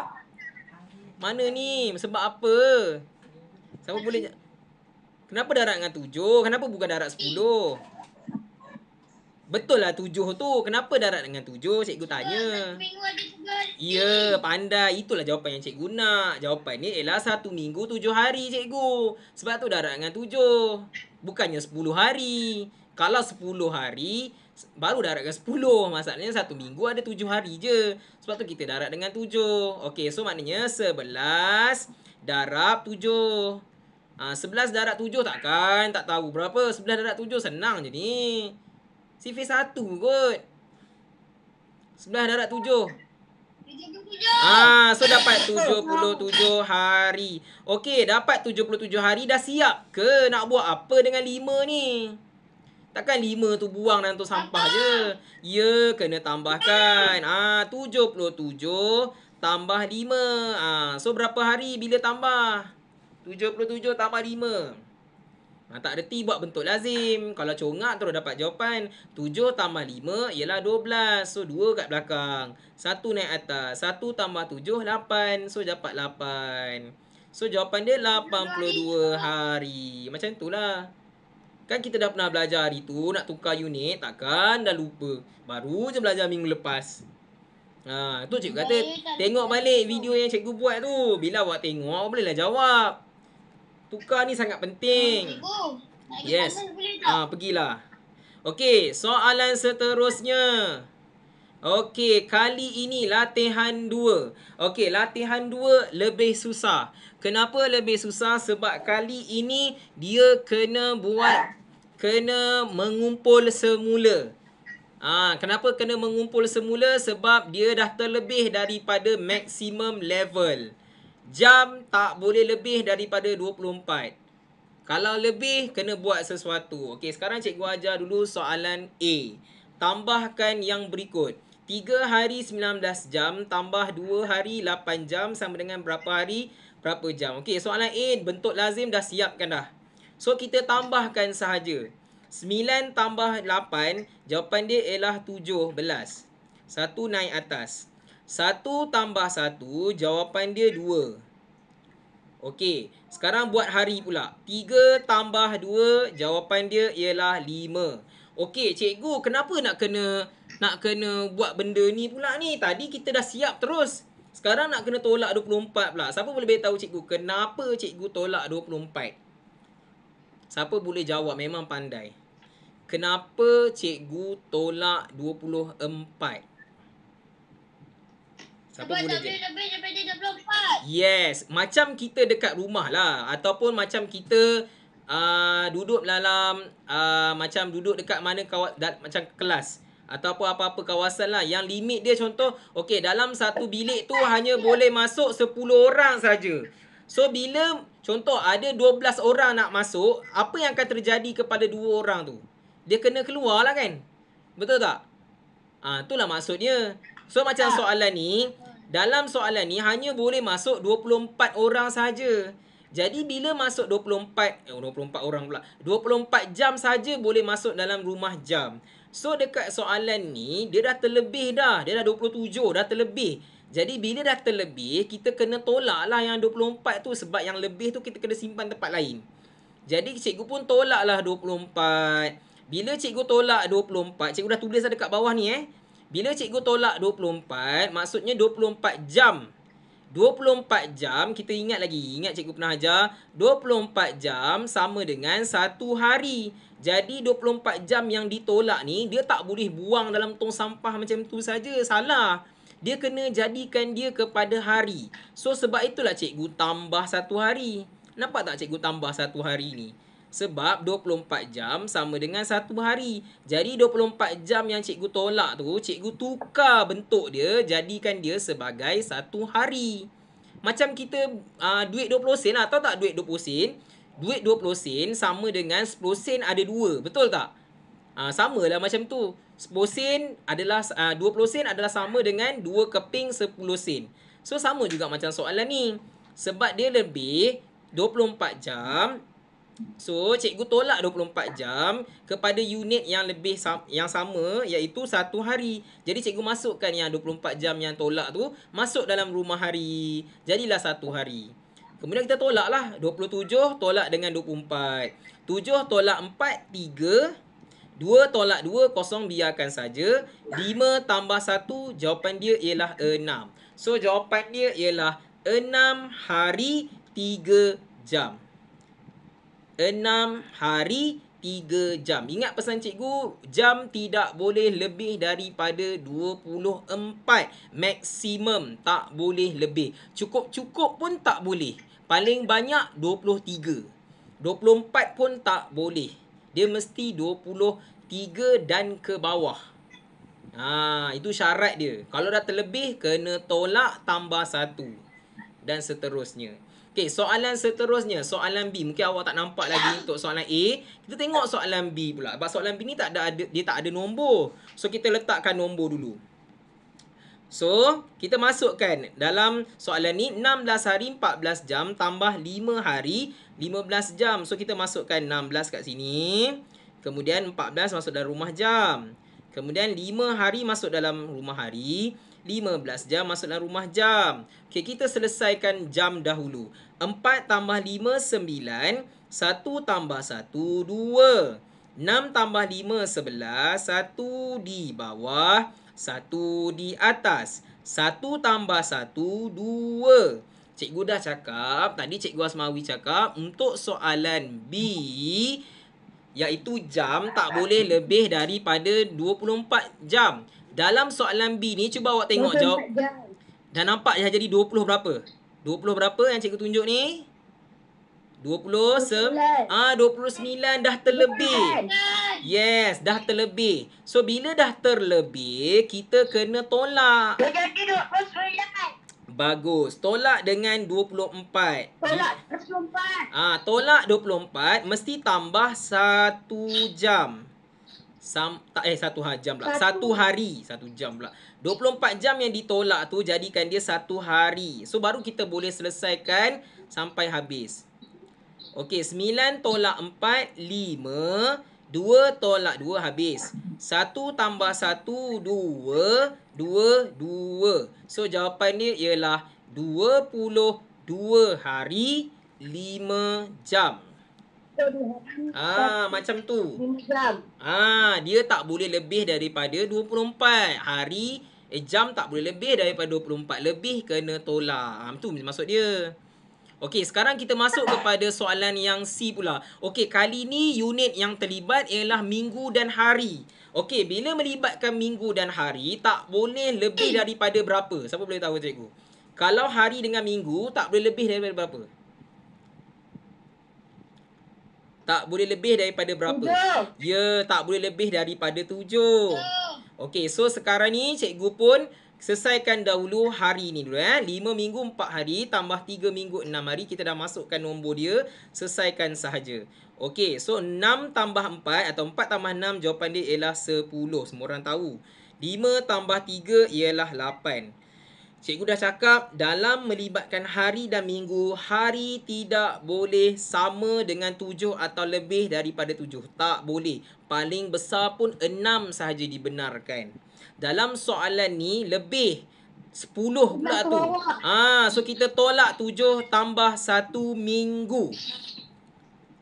mana ni? Sebab apa? Siapa boleh? Kenapa darab dengan 7? Kenapa bukan darab 10? Betul lah 7 tu. Kenapa darab dengan 7? Cikgu tanya. Ya, pandai. Itulah jawapan yang cikgu nak. Jawapan ni ialah 1 minggu 7 hari cikgu. Sebab tu darab dengan 7. Bukannya 10 hari. Kalau 10 hari, baru darab dengan 10. Masalahnya 1 minggu ada 7 hari je. Sebab tu kita darab dengan 7. Okey, so maknanya 11 darab 7. 11 darab 7 takkan tak tahu berapa. 11 darab 7 senang je ni. Sifir 1 kot. 11 darab 7. So dapat 77 hari. Okey, dapat 77 hari. Dah siap ke nak buat apa dengan 5 ni? Takkan 5 tu buang dalam tu sampah je. Ya, kena tambahkan. 77 tambah 5. So berapa hari bila tambah? 77 tambah 5. Tak reti buat bentuk lazim. Kalau congak terus dapat jawapan. 7 tambah 5 ialah 12. So 2 kat belakang. 1 naik atas. 1 tambah 7, 8. So dapat 8. So jawapan dia 82 hari. Macam tu lah. Kan kita dah pernah belajar hari tu. Nak tukar unit. Takkan dah lupa. Baru je belajar minggu lepas. Tu cikgu kata tengok balik video yang cikgu buat tu. Bila awak tengok bolehlah jawab. Tukar ni sangat penting. Yes. Pergilah. Okey, soalan seterusnya. Okey, kali ini latihan 2. Okey, latihan 2 lebih susah. Kenapa lebih susah? Sebab kali ini dia kena mengumpul semula. Kenapa kena mengumpul semula? Sebab dia dah terlebih daripada maksimum level. Jam tak boleh lebih daripada 24. Kalau lebih, kena buat sesuatu. Okey, sekarang cikgu ajar dulu soalan A. Tambahkan yang berikut. 3 hari 19 jam tambah 2 hari 8 jam sama dengan berapa hari, berapa jam. Okey, soalan A bentuk lazim dah siapkan dah. So, kita tambahkan sahaja. 9 tambah 8, jawapan dia ialah 17. 1 naik atas. 1 tambah 1, jawapan dia 2. Okey, sekarang buat hari pula. 3 tambah 2, jawapan dia ialah 5. Okey, cikgu kenapa nak kena buat benda ni pula ni? Tadi kita dah siap terus. Sekarang nak kena tolak 24 pula. Siapa boleh beritahu cikgu kenapa cikgu tolak 24? Siapa boleh jawab? Memang pandai. Kenapa cikgu tolak 24? Siapa Sebab boleh tak boleh jawab? lebih daripada 24. Yes, macam kita dekat rumah lah ataupun macam kita duduk dalam macam duduk dekat mana macam kelas ataupun apa-apa kawasan lah yang limit dia contoh okey dalam satu bilik tu hanya boleh masuk 10 orang saja. So bila contoh ada 12 orang nak masuk, apa yang akan terjadi kepada 2 orang tu? Dia kena keluar lah kan? Betul tak? Itulah maksudnya. So macam soalan ni, dalam soalan ni hanya boleh masuk 24 orang saja. Jadi bila masuk 24 orang pula. 24 jam saja boleh masuk dalam rumah jam. So dekat soalan ni dia dah terlebih dah. Dia dah 27 dah terlebih. Jadi bila dah terlebih, kita kena tolak lah yang 24 tu sebab yang lebih tu kita kena simpan tempat lain. Jadi cikgu pun tolaklah 24. Bila cikgu tolak 24, cikgu dah tulis dah dekat bawah ni Bila cikgu tolak 24, maksudnya 24 jam. 24 jam, kita ingat lagi. Ingat cikgu pernah ajar. 24 jam sama dengan 1 hari. Jadi 24 jam yang ditolak ni, dia tak boleh buang dalam tong sampah macam tu saja. Salah. Dia kena jadikan dia kepada hari. So sebab itulah cikgu tambah 1 hari. Nampak tak cikgu tambah 1 hari ni? Sebab 24 jam sama dengan 1 hari. Jadi 24 jam yang cikgu tolak tu, cikgu tukar bentuk dia, jadikan dia sebagai 1 hari. Macam kita duit 20 sen lah. Tahu tak duit 20 sen? Duit 20 sen sama dengan 10 sen ada 2. Betul tak? Sama lah macam tu. 10 sen adalah 20 sen adalah sama dengan 2 keping 10 sen. So sama juga macam soalan ni. Sebab dia lebih 24 jam. So cikgu tolak 24 jam kepada unit yang lebih yang sama iaitu 1 hari. Jadi cikgu masukkan yang 24 jam yang tolak tu masuk dalam rumah hari. Jadilah 1 hari. Kemudian kita tolak lah. 27 tolak dengan 24. 7 tolak 4, 3. 2 tolak 2, kosong biarkan saja. 5 tambah 1, jawapan dia ialah 6. So jawapan dia ialah 6 hari 3 jam. 6 hari 3 jam. Ingat pesan cikgu, jam tidak boleh lebih daripada 24. Maksimum tak boleh lebih. Cukup-cukup pun tak boleh. Paling banyak 23. 24 pun tak boleh. Dia mesti 23 dan ke bawah. Itu syarat dia. Kalau dah terlebih, kena tolak tambah 1. Dan seterusnya. Okey, soalan seterusnya, soalan B. Mungkin awak tak nampak lagi untuk soalan A. Kita tengok soalan B pula. Sebab soalan B ni dia tak ada nombor. So kita letakkan nombor dulu. So, kita masukkan dalam soalan ni 16 hari 14 jam tambah 5 hari 15 jam. So kita masukkan 16 kat sini. Kemudian 14 masuk dalam rumah jam. Kemudian 5 hari masuk dalam rumah hari. 15 jam masuk dalam rumah jam. Okey, kita selesaikan jam dahulu. 4 tambah 5, 9. 1 tambah 1, 2. 6 tambah 5, 11. 1 di bawah, 1 di atas. 1 tambah 1, 2. Cikgu dah cakap, tadi Cikgu Asmawi cakap, untuk soalan B, iaitu jam tak boleh lebih daripada 24 jam. Dalam soalan B ni, cuba awak tengok jawab. Dah nampak dah jadi 20 berapa? 20 berapa yang cikgu tunjuk ni? 29 dah terlebih. Yes, dah terlebih. So, bila dah terlebih, kita kena tolak. Dia jadi 29. Bagus. Tolak dengan 24. Tolak 24. Tolak 24, mesti tambah 1 jam. 1 jam pula. 1 hari. 1 jam pula. 24 jam yang ditolak tu jadikan dia 1 hari. So baru kita boleh selesaikan sampai habis. Okey, 9 tolak 4, 5. 2 tolak 2 habis. 1 tambah 1, 2. 2, 2. So jawapan dia ialah 22 hari 5 jam. Macam tu. 5 jam. Dia tak boleh lebih daripada 24 hari. Jam tak boleh lebih daripada 24. Lebih kena tolak. Tu maksud dia. Okey, sekarang kita masuk kepada soalan yang C pula. Okey, kali ni unit yang terlibat ialah minggu dan hari. Okey, bila melibatkan minggu dan hari, tak boleh lebih daripada berapa? Siapa boleh tahu, cikgu? Kalau hari dengan minggu, tak boleh lebih daripada berapa? Tak boleh lebih daripada berapa? 7. Ya, tak boleh lebih daripada 7. Okey, so sekarang ni cikgu pun selesaikan dahulu hari ni dulu 5 minggu 4 hari tambah 3 minggu 6 hari. Kita dah masukkan nombor dia. Selesaikan sahaja. Okey, so 6 tambah 4 atau 4 tambah 6 jawapan dia ialah 10. Semua orang tahu. 5 tambah 3 ialah 8. Cikgu dah cakap dalam melibatkan hari dan minggu, hari tidak boleh sama dengan 7 atau lebih daripada 7. Tak boleh. Paling besar pun 6 sahaja dibenarkan. Dalam soalan ni lebih 10 pula tu. So kita tolak 7 tambah 1 minggu.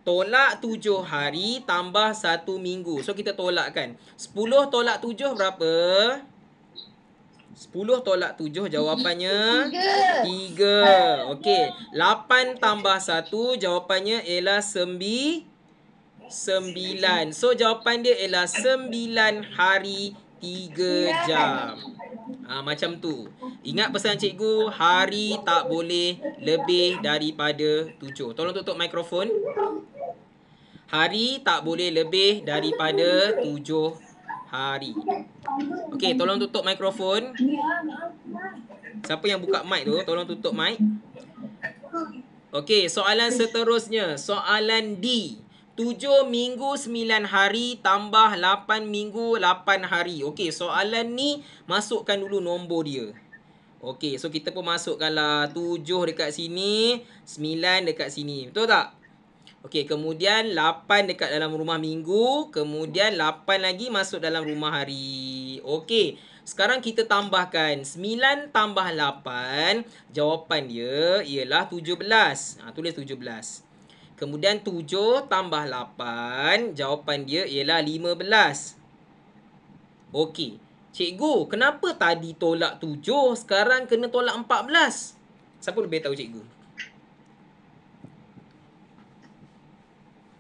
Tolak 7 hari tambah 1 minggu. So kita tolakkan. 10 tolak 7 berapa? 10 tolak 7 jawapannya 3. Okey. 8 tambah 1 jawapannya ialah 9. So jawapan dia ialah 9 hari 3 jam. Macam tu. Ingat pesan cikgu, hari tak boleh lebih daripada 7. Tolong tutup mikrofon. Hari tak boleh lebih daripada 7 hari. Okey, tolong tutup mikrofon. Siapa yang buka mic tu, tolong tutup mic. Okey, soalan seterusnya. Soalan D. 7 minggu 9 hari tambah 8 minggu 8 hari. Okey, soalan ni masukkan dulu nombor dia. Okey, so kita pun masukkanlah 7 dekat sini, 9 dekat sini. Betul tak? Okey, kemudian 8 dekat dalam rumah minggu. Kemudian 8 lagi masuk dalam rumah hari. Okey, sekarang kita tambahkan 9 tambah 8. Jawapan dia ialah 17. Tulis 17. Kemudian 7 tambah 8. Jawapan dia ialah 15. Okey, cikgu, kenapa tadi tolak 7, sekarang kena tolak 14? Siapa boleh tahu cikgu?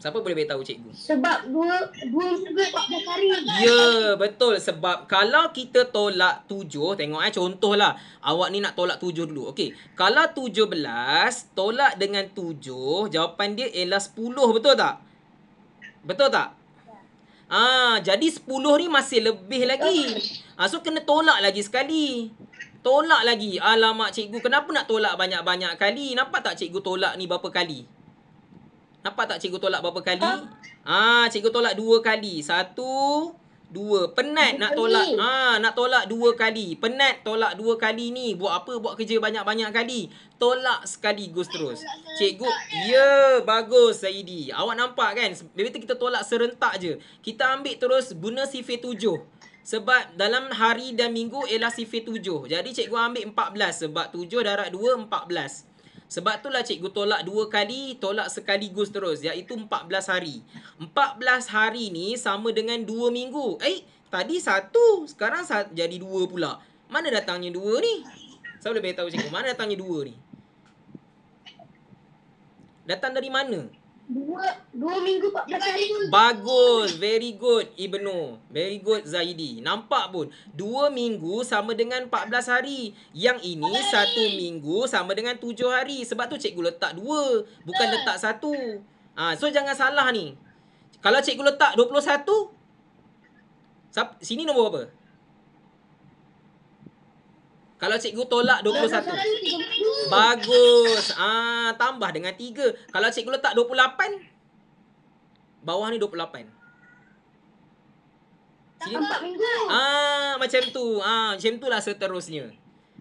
Siapa boleh beritahu cikgu? Sebab 2 minggu 14 hari. Ya, betul. Sebab kalau kita tolak 7, tengok contohlah. Awak ni nak tolak 7 dulu. Okey. Kalau 17 tolak dengan 7, jawapan dia ialah 10, betul tak? Betul tak? Jadi 10 ni masih lebih lagi. So kena tolak lagi sekali. Tolak lagi. Alamak cikgu, kenapa nak tolak banyak-banyak kali? Nampak tak cikgu tolak ni berapa kali? Nampak tak cikgu tolak berapa kali? Cikgu tolak 2 kali. 1, 2. Penat nak tolak. Nak tolak 2 kali. Penat tolak 2 kali ni. Buat apa? Buat kerja banyak-banyak kali. Tolak sekaligus terus. Cikgu, ya, bagus Saidi. Awak nampak kan? Begitu kita tolak serentak je. Kita ambil terus guna sifir 7. Sebab dalam hari dan minggu ialah sifir 7. Jadi cikgu ambil 14. Sebab 7 darab 2, 14. Sebab itulah cikgu tolak 2 kali, tolak sekaligus terus, iaitu 14 hari. 14 hari ni sama dengan 2 minggu. Tadi 1, sekarang jadi 2 pula. Mana datangnya 2 ni? Saya boleh beritahu cikgu, mana datangnya 2 ni? Datang dari mana? 2 minggu 14 hari. Bagus, very good Ibnu. Very good Zaidi. Nampak pun 2 minggu sama dengan 14 hari. Yang ini 1 minggu sama dengan 7 hari. Sebab tu cikgu letak 2, bukan letak 1. So jangan salah ni. Kalau cikgu letak 21, sini nombor apa? Kalau cikgu tolak 21. Bagus. Tambah dengan 3. Kalau cikgu letak 28, bawah ni 28. Sini 4 minggu. macam tu. Macam tu lah seterusnya.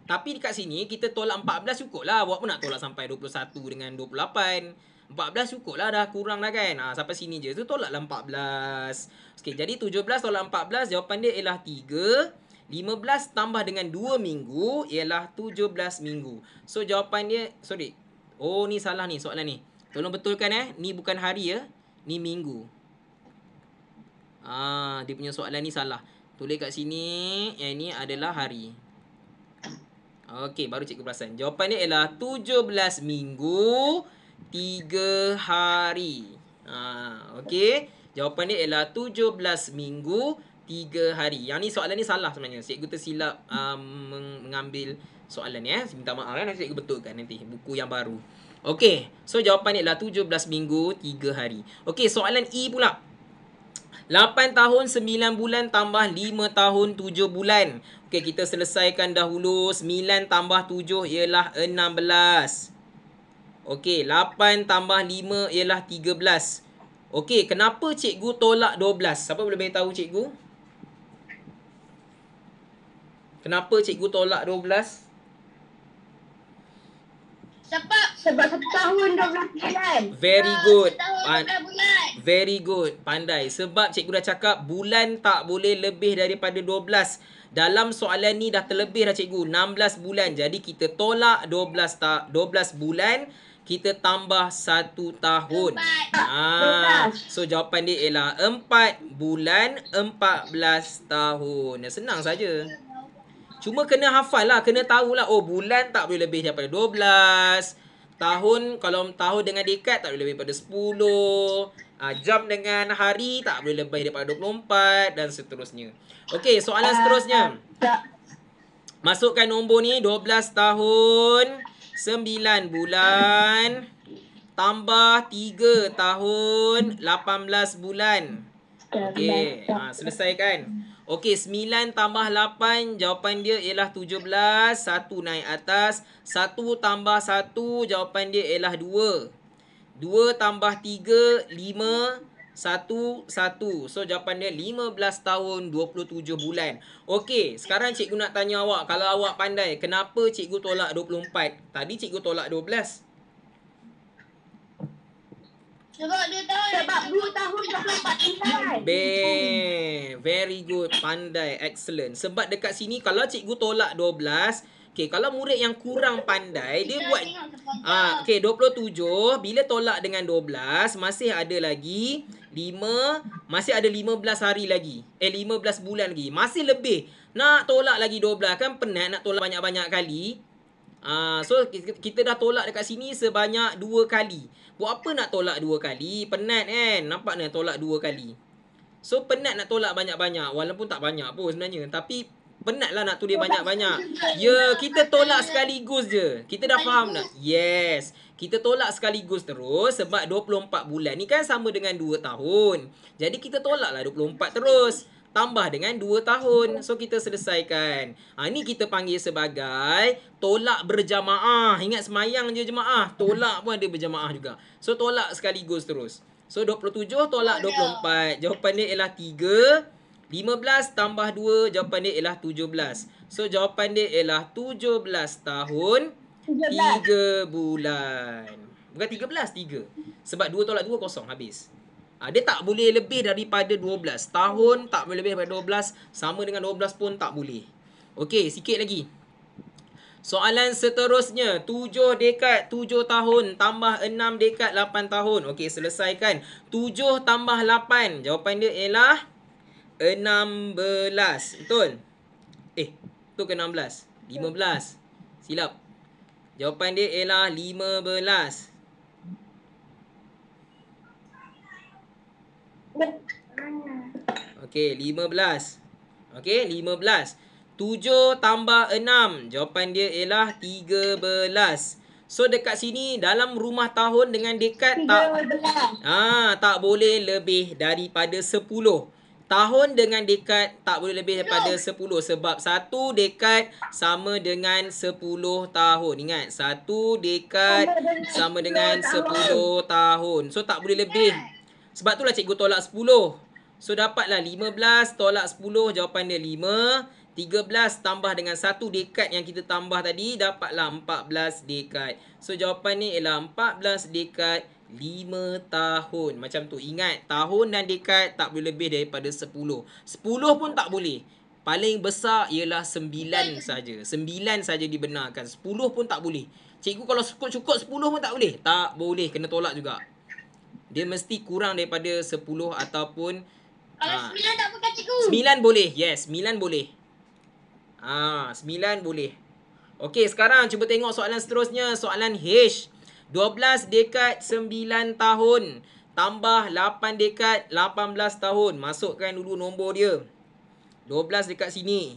Tapi dekat sini kita tolak 14 cukup lah. Buat apa nak tolak sampai 21 dengan 28? 14 cukup lah, dah kurang dah kan. Sampai sini je. Tu tolaklah 14. Okey, jadi 17 tolak 14, jawapan dia ialah 3. 15 tambah dengan 2 minggu ialah 17 minggu. So jawapan dia, sorry. Oh, ni salah ni soalan ni. Tolong betulkan ni bukan hari ya. Ni minggu. Dia punya soalan ni salah. Tulis kat sini, yang ni adalah hari. Okey, baru cikgu perasan. Jawapan dia ialah 17 minggu 3 hari. Okey. Jawapan dia ialah 17 minggu 3 hari. Yang ni soalan ni salah sebenarnya. Cikgu tersilap mengambil soalan ni. Minta maaf nanti cikgu betulkan nanti buku yang baru. Okey. So jawapan dia ialah 17 minggu 3 hari. Okey, soalan E pula. 8 tahun 9 bulan tambah 5 tahun 7 bulan. Okey, kita selesaikan dahulu. 9 tambah 7 ialah 16. Okey, 8 tambah 5 ialah 13. Okey, kenapa cikgu tolak 12? Siapa boleh beritahu cikgu? Kenapa cikgu tolak 12? Sebab 1 tahun 12 bulan. Very good. 1 tahun 12 bulan. Very good. Pandai. Sebab cikgu dah cakap bulan tak boleh lebih daripada 12. Dalam soalan ni dah terlebih dah cikgu. 16 bulan. Jadi kita tolak 12 bulan. Kita tambah 1 tahun. So jawapan dia ialah 4 bulan 14 tahun. Senang saja. Cuma kena hafal lah. Kena tahulah. Oh, bulan tak boleh lebih daripada 12. Tahun, kalau tahun dengan dekad tak boleh lebih daripada 10. Jam dengan hari tak boleh lebih daripada 24. Dan seterusnya. Okey, soalan seterusnya. Masukkan nombor ni. 12 tahun 9 bulan tambah 3 tahun 18 bulan. Okey, selesaikan. Okey, 9 tambah 8, jawapan dia ialah 17. 1 naik atas. 1 tambah 1, jawapan dia ialah 2. 2 tambah 3, 5. 1, 1. So, jawapan dia 15 tahun 27 bulan. Okey, sekarang cikgu nak tanya awak. Kalau awak pandai, kenapa cikgu tolak 24? Tadi cikgu tolak 12. Sebab 2 tahun 24 bulan. Very good. Pandai. Excellent. Sebab dekat sini, kalau cikgu tolak 12, okay, kalau murid yang kurang pandai, dia buat... Okay, 27. Bila tolak dengan 12, masih ada lagi 5. Masih ada 15 hari lagi. 15 bulan lagi. Masih lebih. Nak tolak lagi 12. Kan penat nak tolak banyak-banyak kali. So, kita dah tolak dekat sini sebanyak 2 kali. Buat apa nak tolak 2 kali? Penat kan? Nampak nak tolak 2 kali. So, penat nak tolak banyak-banyak. Walaupun tak banyak pun sebenarnya. Tapi, penat lah nak tulis banyak-banyak. Ya, kita tolak sekaligus je. Kita dah faham tak? Yes. Kita tolak sekaligus terus sebab 24 bulan ni kan sama dengan 2 tahun. Jadi, kita tolaklah 24 terus. Tambah dengan 2 tahun. So, kita selesaikan. Ini kita panggil sebagai tolak berjamaah. Ingat semayang je jemaah. Tolak pun ada berjamaah juga. So, tolak sekaligus terus. So, 27 tolak 24. Jawapan dia ialah 3. 15 tambah 2. Jawapan dia ialah 17. So, jawapan dia ialah 17 tahun 3 bulan. Bukan 13, 3. Sebab 2 tolak 2 kosong, habis. Dia tak boleh lebih daripada 12. Tahun tak boleh lebih daripada 12. Sama dengan 12 pun tak boleh. Okey, sikit lagi. Soalan seterusnya. 7 dekad 7 tahun tambah 6 dekad 8 tahun. Okey, selesaikan. 7 tambah 8. Jawapan dia ialah 16. Betul? Tu ke 16? 15. Silap. Jawapan dia ialah 15. Okey, 15. Okey, 15. 7 tambah 6. Jawapan dia ialah 13. So, dekat sini, dalam rumah tahun dengan dekad tak boleh lebih daripada 10. Tahun dengan dekad tak boleh lebih daripada 10. Sebab 1 dekad sama dengan 10 tahun. Ingat, 1 dekad sama dengan 10 tahun. So, tak boleh lebih. Sebab itulah cikgu tolak 10. So dapatlah 15 tolak 10, jawapan dia 5. 13 tambah dengan 1 dekad yang kita tambah tadi, dapatlah 14 dekad. So jawapan ni ialah 14 dekad 5 tahun. Macam tu. Ingat, tahun dan dekad tak boleh lebih daripada 10. 10 pun tak boleh. Paling besar ialah 9 saja. 9 saja dibenarkan. 10 pun tak boleh. Cikgu kalau cukup 10 pun tak boleh. Tak boleh, kena tolak juga. Dia mesti kurang daripada 10 ataupun Kalau 9 tak apa cikgu? 9 boleh. Yes, 9 boleh. 9 boleh. Okey, sekarang cuba tengok soalan seterusnya. Soalan H. 12 dekad 9 tahun. Tambah 8 dekad 18 tahun. Masukkan dulu nombor dia. 12 dekat sini.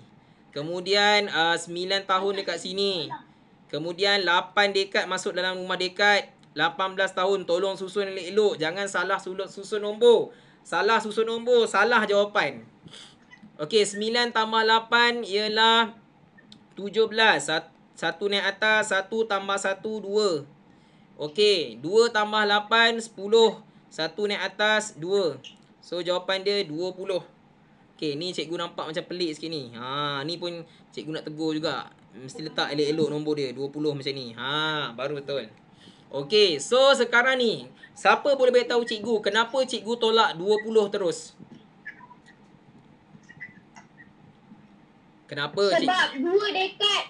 Kemudian 9 tahun dekat sini. Kemudian 8 dekad masuk dalam rumah dekad. 18 tahun. Tolong susun elok-elok. Jangan salah susun nombor. Salah susun nombor, salah jawapan. Okey, 9 tambah 8 ialah 17. 1 naik atas, 1 tambah 1, 2. Okey, 2 tambah 8, 10. 1 naik atas, 2. So, jawapan dia 20. Okey, ni cikgu nampak macam pelik sikit ni. Ni pun cikgu nak tegur juga. Mesti letak elok-elok nombor dia. 20 macam ni. Baru betul. Okey, so sekarang ni, siapa boleh beritahu cikgu kenapa cikgu tolak 20 terus? Kenapa? Sebab 2 dekad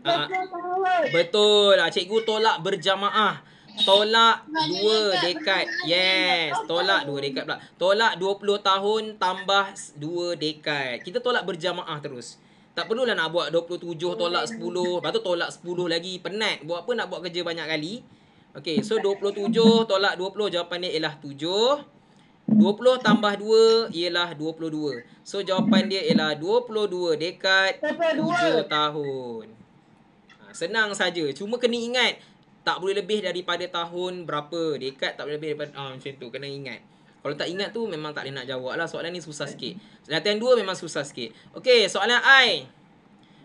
20 tahun. Betul. Cikgu tolak berjamaah. Tolak 2 dekad. Yes. Tolak 2 dekad pula. Tolak 20 tahun tambah 2 dekad. Kita tolak berjamaah terus. Tak perlulah nak buat 27 tolak 10. Lepas tu tolak 10 lagi. Penat. Buat apa nak buat kerja banyak kali? Okey. So 27 tolak 20. Jawapan dia ialah 7. 20 tambah 2 ialah 22. So jawapan dia ialah 22 dekad 7 tahun. Senang saja. Cuma kena ingat, tak boleh lebih daripada tahun berapa. Dekad tak boleh lebih daripada macam tu. Kena ingat. Kalau tak ingat tu memang tak boleh nak jawab lah. Soalan ni susah sikit. Latihan 2 memang susah sikit. Okey, soalan I.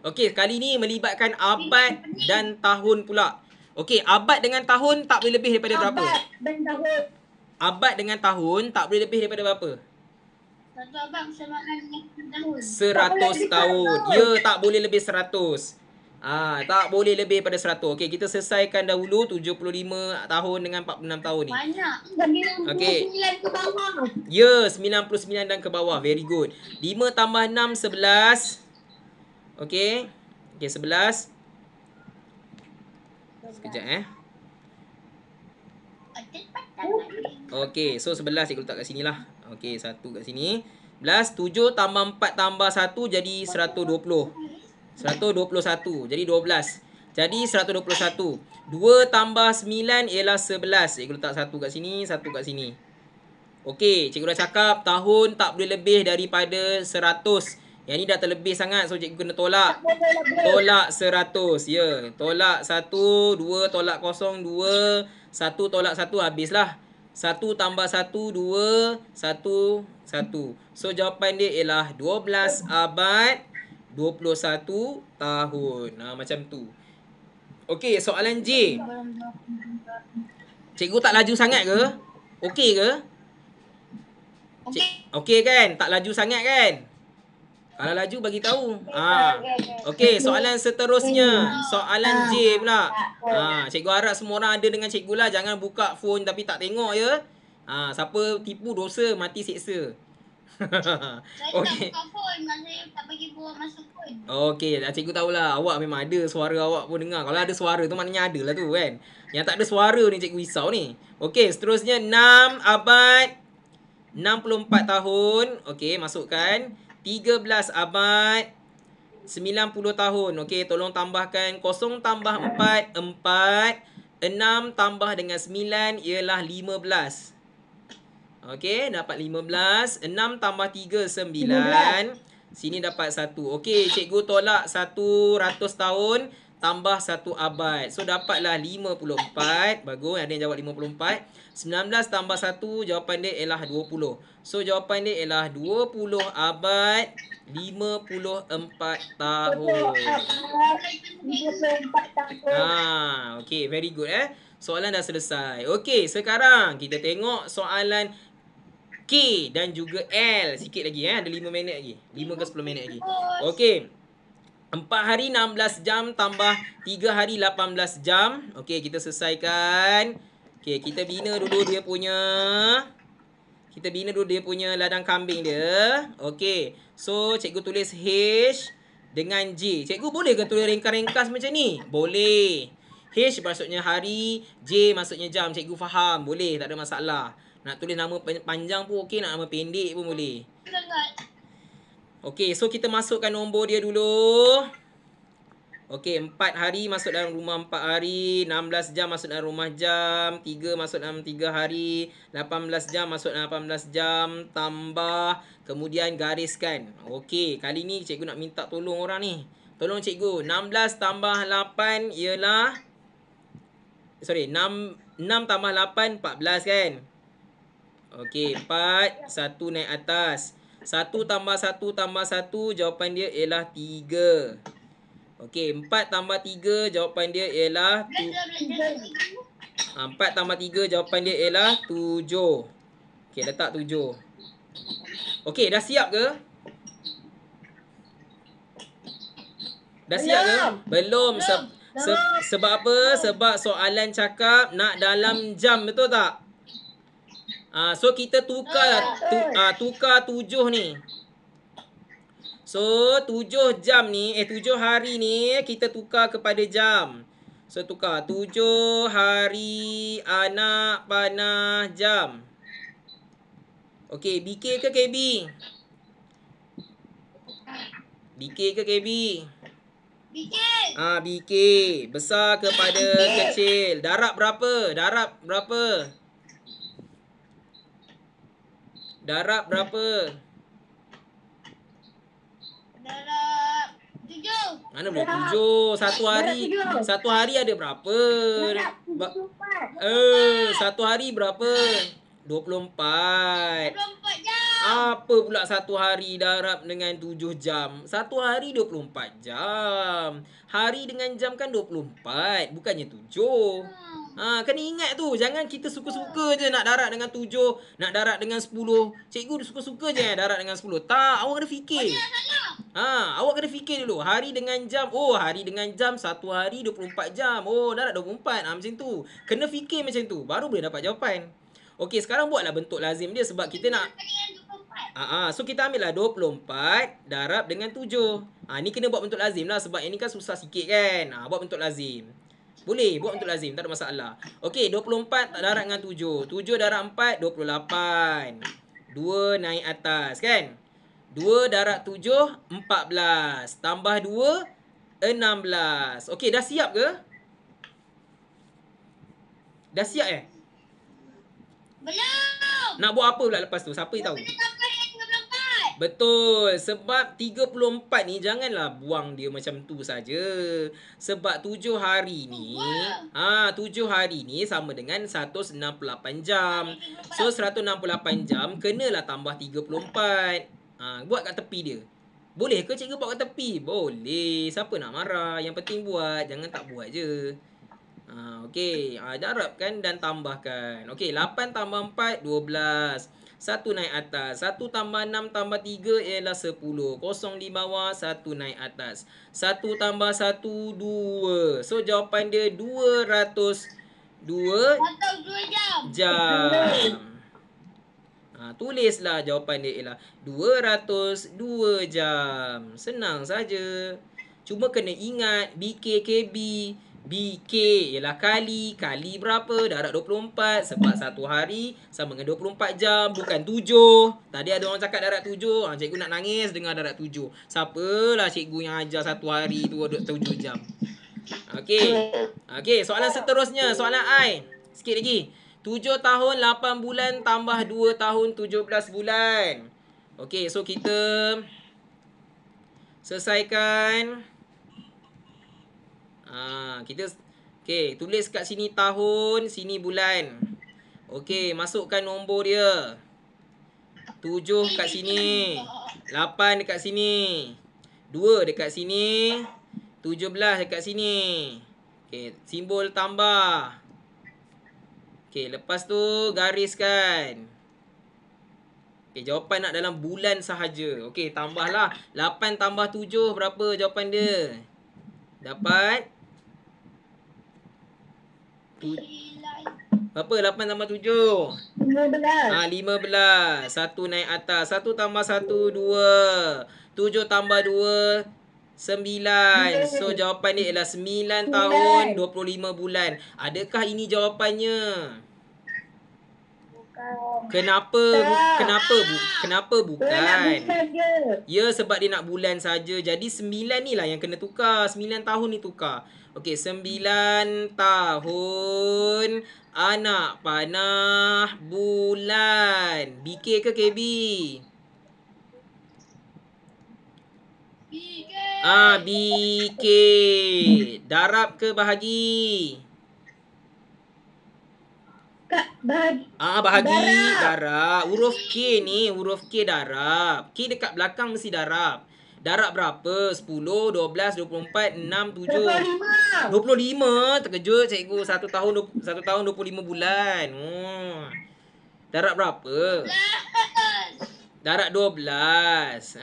Okey, kali ni melibatkan abad dan tahun pula. Okey, abad dengan tahun tak boleh lebih daripada berapa? Abad dengan tahun tak boleh lebih daripada berapa? Satu abad bersamaan dengan tahun. 100 tahun. Ya, tak boleh lebih 100. Tak boleh lebih pada 100. Okey, kita selesaikan dahulu 75 tahun dengan 46 tahun ni. Banyak. Okey. 99 ke bawah. Ya, 99 dan ke bawah. Very good. 5 tambah 6, 11. Okey. Okey, 11. Sekejap Okey, so 11 cikgu letak kat sini lah. Okey, 1 kat sini. 11, 7 tambah 4 tambah 1 jadi 120. 121. Jadi 12. Jadi 121. 2 tambah 9 ialah 11. Cikgu letak 1 kat sini, 1 kat sini. Okey, cikgu dah cakap tahun tak boleh lebih daripada 100. Yang ni dah terlebih sangat, so cikgu kena tolak. Tolak 100. Ya, tolak 1, 2 tolak 0, 2, 1 tolak 1 habislah. 1 tambah 1, 2, 1, 1. So jawapan dia ialah 12 abad 21 tahun. Macam tu. Okey, soalan J. Cikgu tak laju sangat ke? Okey ke? Okey kan? Tak laju sangat kan? Kalau laju bagi tahu. Okey, soalan seterusnya. Soalan J pula. Cikgu harap semua orang ada dengan cikgu lah. Jangan buka phone tapi tak tengok ya. Siapa tipu dosa mati seksa. Saya tak buka phone, saya tak bagi buat masuk phone. Okey, cikgu tahulah. Awak memang ada suara awak pun dengar. Kalau ada suara tu maknanya ada lah tu kan. Yang tak ada suara ni cikgu risau ni. Okey, seterusnya 6 abad 64 tahun. Okey, masukkan. 13 abad 90 tahun. Okey, tolong tambahkan 0 tambah 4, 4. 6 tambah dengan 9 ialah 15. Okey, dapat 15. 6 tambah 3, 9. Sini dapat 1. Okey, cikgu tolak 100 tahun tambah 1 abad. So, dapatlah 54. Bagus, ada yang jawab 54. 19 tambah 1, jawapan dia ialah 20. So, jawapan dia ialah 20 abad 54 tahun. 54 tahun. Okey, very good Soalan dah selesai. Okey, sekarang kita tengok soalan K dan juga L. Sikit lagi ada 5 minit lagi. 5 ke 10 minit lagi. Bos. Okey. 4 hari 16 jam tambah 3 hari 18 jam. Okey, kita selesaikan. Okey, kita bina dulu dia punya ladang kambing dia. Okey. So, cikgu tulis H dengan J. Cikgu boleh ke tulis ringkas-ringkas macam ni? Boleh. H maksudnya hari, J maksudnya jam. Cikgu faham. Boleh, tak ada masalah. Nak tulis nama panjang pun okey, nak nama pendek pun boleh. Okey, so kita masukkan nombor dia dulu. Okey, 4 hari masuk dalam rumah 4 hari, 16 jam masuk dalam rumah jam, 3 masuk dalam 3 hari, 18 jam masuk dalam 18 jam, tambah, kemudian gariskan. Okey, kali ni cikgu nak minta tolong orang ni. Tolong cikgu, 16 tambah 8 ialah, 6 tambah 8, 14 kan? Okey, 4, 1 naik atas. 1 tambah 1 tambah 1, jawapan dia ialah 3. Okey, 4 tambah 3, jawapan dia ialah 4 tambah 3, jawapan dia ialah 7. Okey, letak 7. Okey, dah siap ke? Dah siap ke? Belum. Sebab apa? Sebab soalan cakap nak dalam jam, betul tak? So kita tukar 7 ni. So 7 jam ni, 7 hari ni kita tukar kepada jam. So tukar 7 hari anak panah jam. Okey, BK ke KB? BK ke KB? BK. BK. Besar kepada kecil. Darab berapa? Darab berapa? Darab berapa? Darab 7. Mana boleh 7? Satu hari ada berapa? Satu hari berapa? 24. 24 jam. Apa pula satu hari darab dengan 7 jam? Satu hari 24 jam. Hari dengan jam kan 24, bukannya 7. Kena ingat tu. Jangan kita suka-suka je nak darat dengan 7, nak darat dengan 10. Cikgu suka-suka je darat dengan 10. Tak, awak kena fikir. Awak kena fikir dulu. Hari dengan jam. Oh, hari dengan jam satu hari 24 jam. Oh, darat 24. Macam tu. Kena fikir macam tu. Baru boleh dapat jawapan. Okey, sekarang buatlah bentuk lazim dia sebab kita nak so kita ambil lah 24 darab dengan 7. Ni kena buat bentuk lazim lah sebab ini kan susah sikit kan. Buat bentuk lazim. Boleh buat bentuk lazim, tak ada masalah. Okey, 24 darab dengan 7. 7 darab 4, 28. 2 naik atas kan. 2 darab 7, 14. Tambah 2, 16. Okey, dah siap ke? Dah siap Belum. Nak buat apa pula lepas tu? Siapa yang tahu? Kena tambah yang 34. Betul. Sebab 34 ni janganlah buang dia macam tu saja. Sebab 7 hari ni 7 hari ni sama dengan 168 jam. So 168 jam kenalah tambah 34. Buat kat tepi dia. Boleh ke cikgu buat kat tepi? Boleh. Siapa nak marah? Yang penting buat, jangan tak buat je. Okey, darabkan dan tambahkan. Okey, 8 tambah 4, 12. 1 naik atas. 1 tambah 6 tambah 3 ialah 10. Kosong di bawah, 1 naik atas. 1 tambah 1, 2. So, jawapan dia 202 jam. Tulislah jawapan dia ialah 202 jam. Senang saja. Cuma kena ingat BKKB. BK ialah kali. Kali berapa? Darab 24. Sebab satu hari sama dengan 24 jam. Bukan 7. Tadi ada orang cakap darab 7. Cikgu nak nangis dengar darab 7. Siapalah cikgu yang ajar satu hari tu 7 jam. Okey, soalan seterusnya. Soalan I. Sikit lagi. 7 tahun 8 bulan tambah 2 tahun 17 bulan. Okey, so kita selesaikan. Okey, tulis kat sini tahun, sini bulan. Okey, masukkan nombor dia. 7 kat sini, 8 dekat sini, 2 dekat sini, 17 dekat sini. Okey, simbol tambah. Okey, lepas tu gariskan. Okey, jawapan nak dalam bulan sahaja. Okey, tambahlah. 8 tambah 7 berapa jawapan dia? Dapat berapa 8 tambah 7? 15. 15. 1 naik atas. 1 tambah 1 2. 7 tambah 2 9. So jawapan dia ialah 9 tahun 25 bulan. Adakah ini jawapannya? Kenapa bukan? Ya, sebab dia nak bulan saja. Jadi 9 ni lah yang kena tukar. 9 tahun ni tukar. Okey, 9 tahun anak panah bulan. BK ke KB? BK. Darab ke bahagi? Bahagi. Darab. Huruf K ni, huruf K darab. K dekat belakang mesti darab. Darab berapa? 10, 12, 24, 6, 7. 25. Terkejut cikgu. 1 tahun 25 bulan. Darab berapa? Darab 12.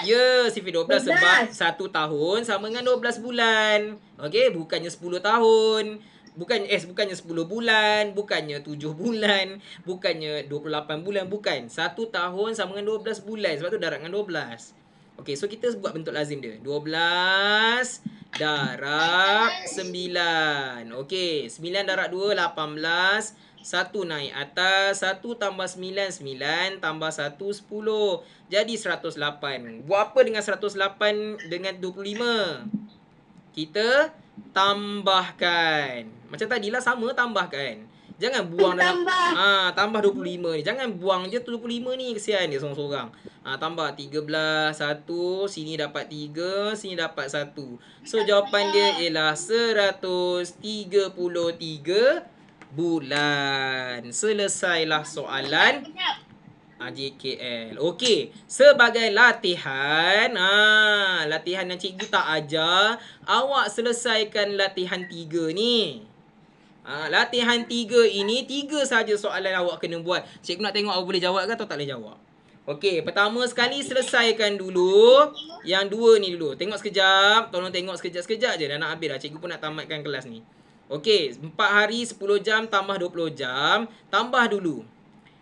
Ya, sifir 12 sebab 1 tahun sama dengan 12 bulan. Okey, bukannya 10 tahun. Bukannya 10 bulan, bukannya 7 bulan, bukannya 28 bulan, bukan. 1 tahun sama dengan 12 bulan. Sebab tu darab dengan 12. Okey, so kita buat bentuk lazim dia. 12 darab 9. Okey, 9 darab 2 18. 1 naik atas. 1 tambah 9 9 tambah 1 10. Jadi 108. Buat apa dengan 108 dengan 25? Kita tambahkan. Macam tadilah sama, tambahkan. Jangan buang dalam tambah 25 ni. Jangan buang je 25 ni, kesian dia seorang-seorang. Tambah 13 1, sini dapat 3, sini dapat 1. So jawapan dia ialah 133 bulan. Selesailah soalan JKL. Okey, sebagai latihan, latihan yang cikgu tak ajar, awak selesaikan latihan 3 ni. Latihan 3 ini 3 saja soalan awak kena buat. Cikgu nak tengok awak boleh jawab ke atau tak boleh jawab. Okey, pertama sekali selesaikan dulu yang 2 ni dulu. Tengok sekejap, tolong tengok sekejap-sekejap je. Dah nak habis dah. Cikgu pun nak tamatkan kelas ni. Okey, 4 hari 10 jam tambah 20 jam, tambah dulu.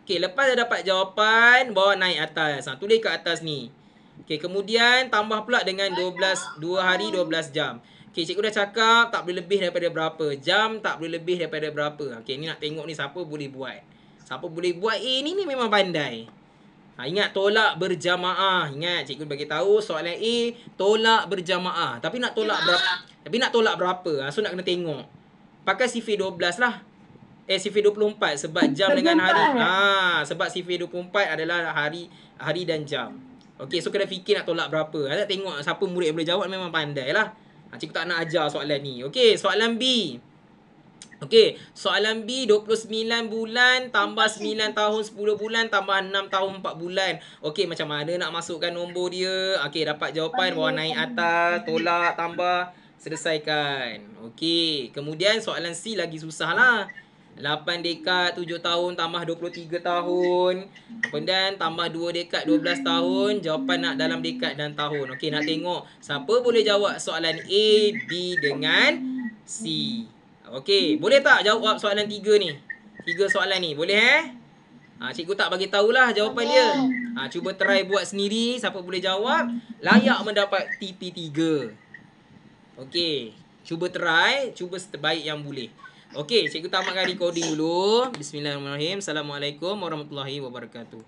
Okey, lepas dah dapat jawapan, bawa naik atas. Tulis kat atas ni. Okey, kemudian tambah pula dengan 2 hari 12 jam. Okey, cikgu dah cakap tak boleh lebih daripada berapa jam, tak boleh lebih daripada berapa. Okey, ni nak tengok ni siapa boleh buat. Siapa boleh buat ni memang pandai. Ingat tolak berjamaah. Ingat cikgu bagi tahu soalan A tolak berjamaah. Tapi nak tolak berapa? So nak kena tengok. Pakai sifir 12 lah. Sifir 24 sebab jam dengan hari. Sebab sifir 24 adalah hari dan jam. Okey, so kena fikir nak tolak berapa. Nak tengok siapa murid yang boleh jawab memang pandai lah. Cikgu tak nak ajar soalan ni. Okey, soalan B. Okey, soalan B 29 bulan tambah 9 tahun 10 bulan tambah 6 tahun 4 bulan. Okey, macam mana nak masukkan nombor dia? Okey, dapat jawapan, bawa naik atas, tolak, tambah, selesaikan. Okey, kemudian soalan C lagi susah lah. 8 dekad 7 tahun tambah 23 tahun. Kemudian tambah 2 dekad 12 tahun. Jawapan nak dalam dekad dan tahun. Okey, nak tengok siapa boleh jawab soalan A, B dengan C. Okey, boleh tak jawab soalan 3 ni? 3 soalan ni, boleh cikgu tak bagi tahulah jawapan dia. Cuba try buat sendiri, siapa boleh jawab layak mendapat TP3. Okey, cuba try, cuba sebaik yang boleh. Okey, cikgu tamatkan recording dulu. Bismillahirrahmanirrahim. Assalamualaikum warahmatullahi wabarakatuh.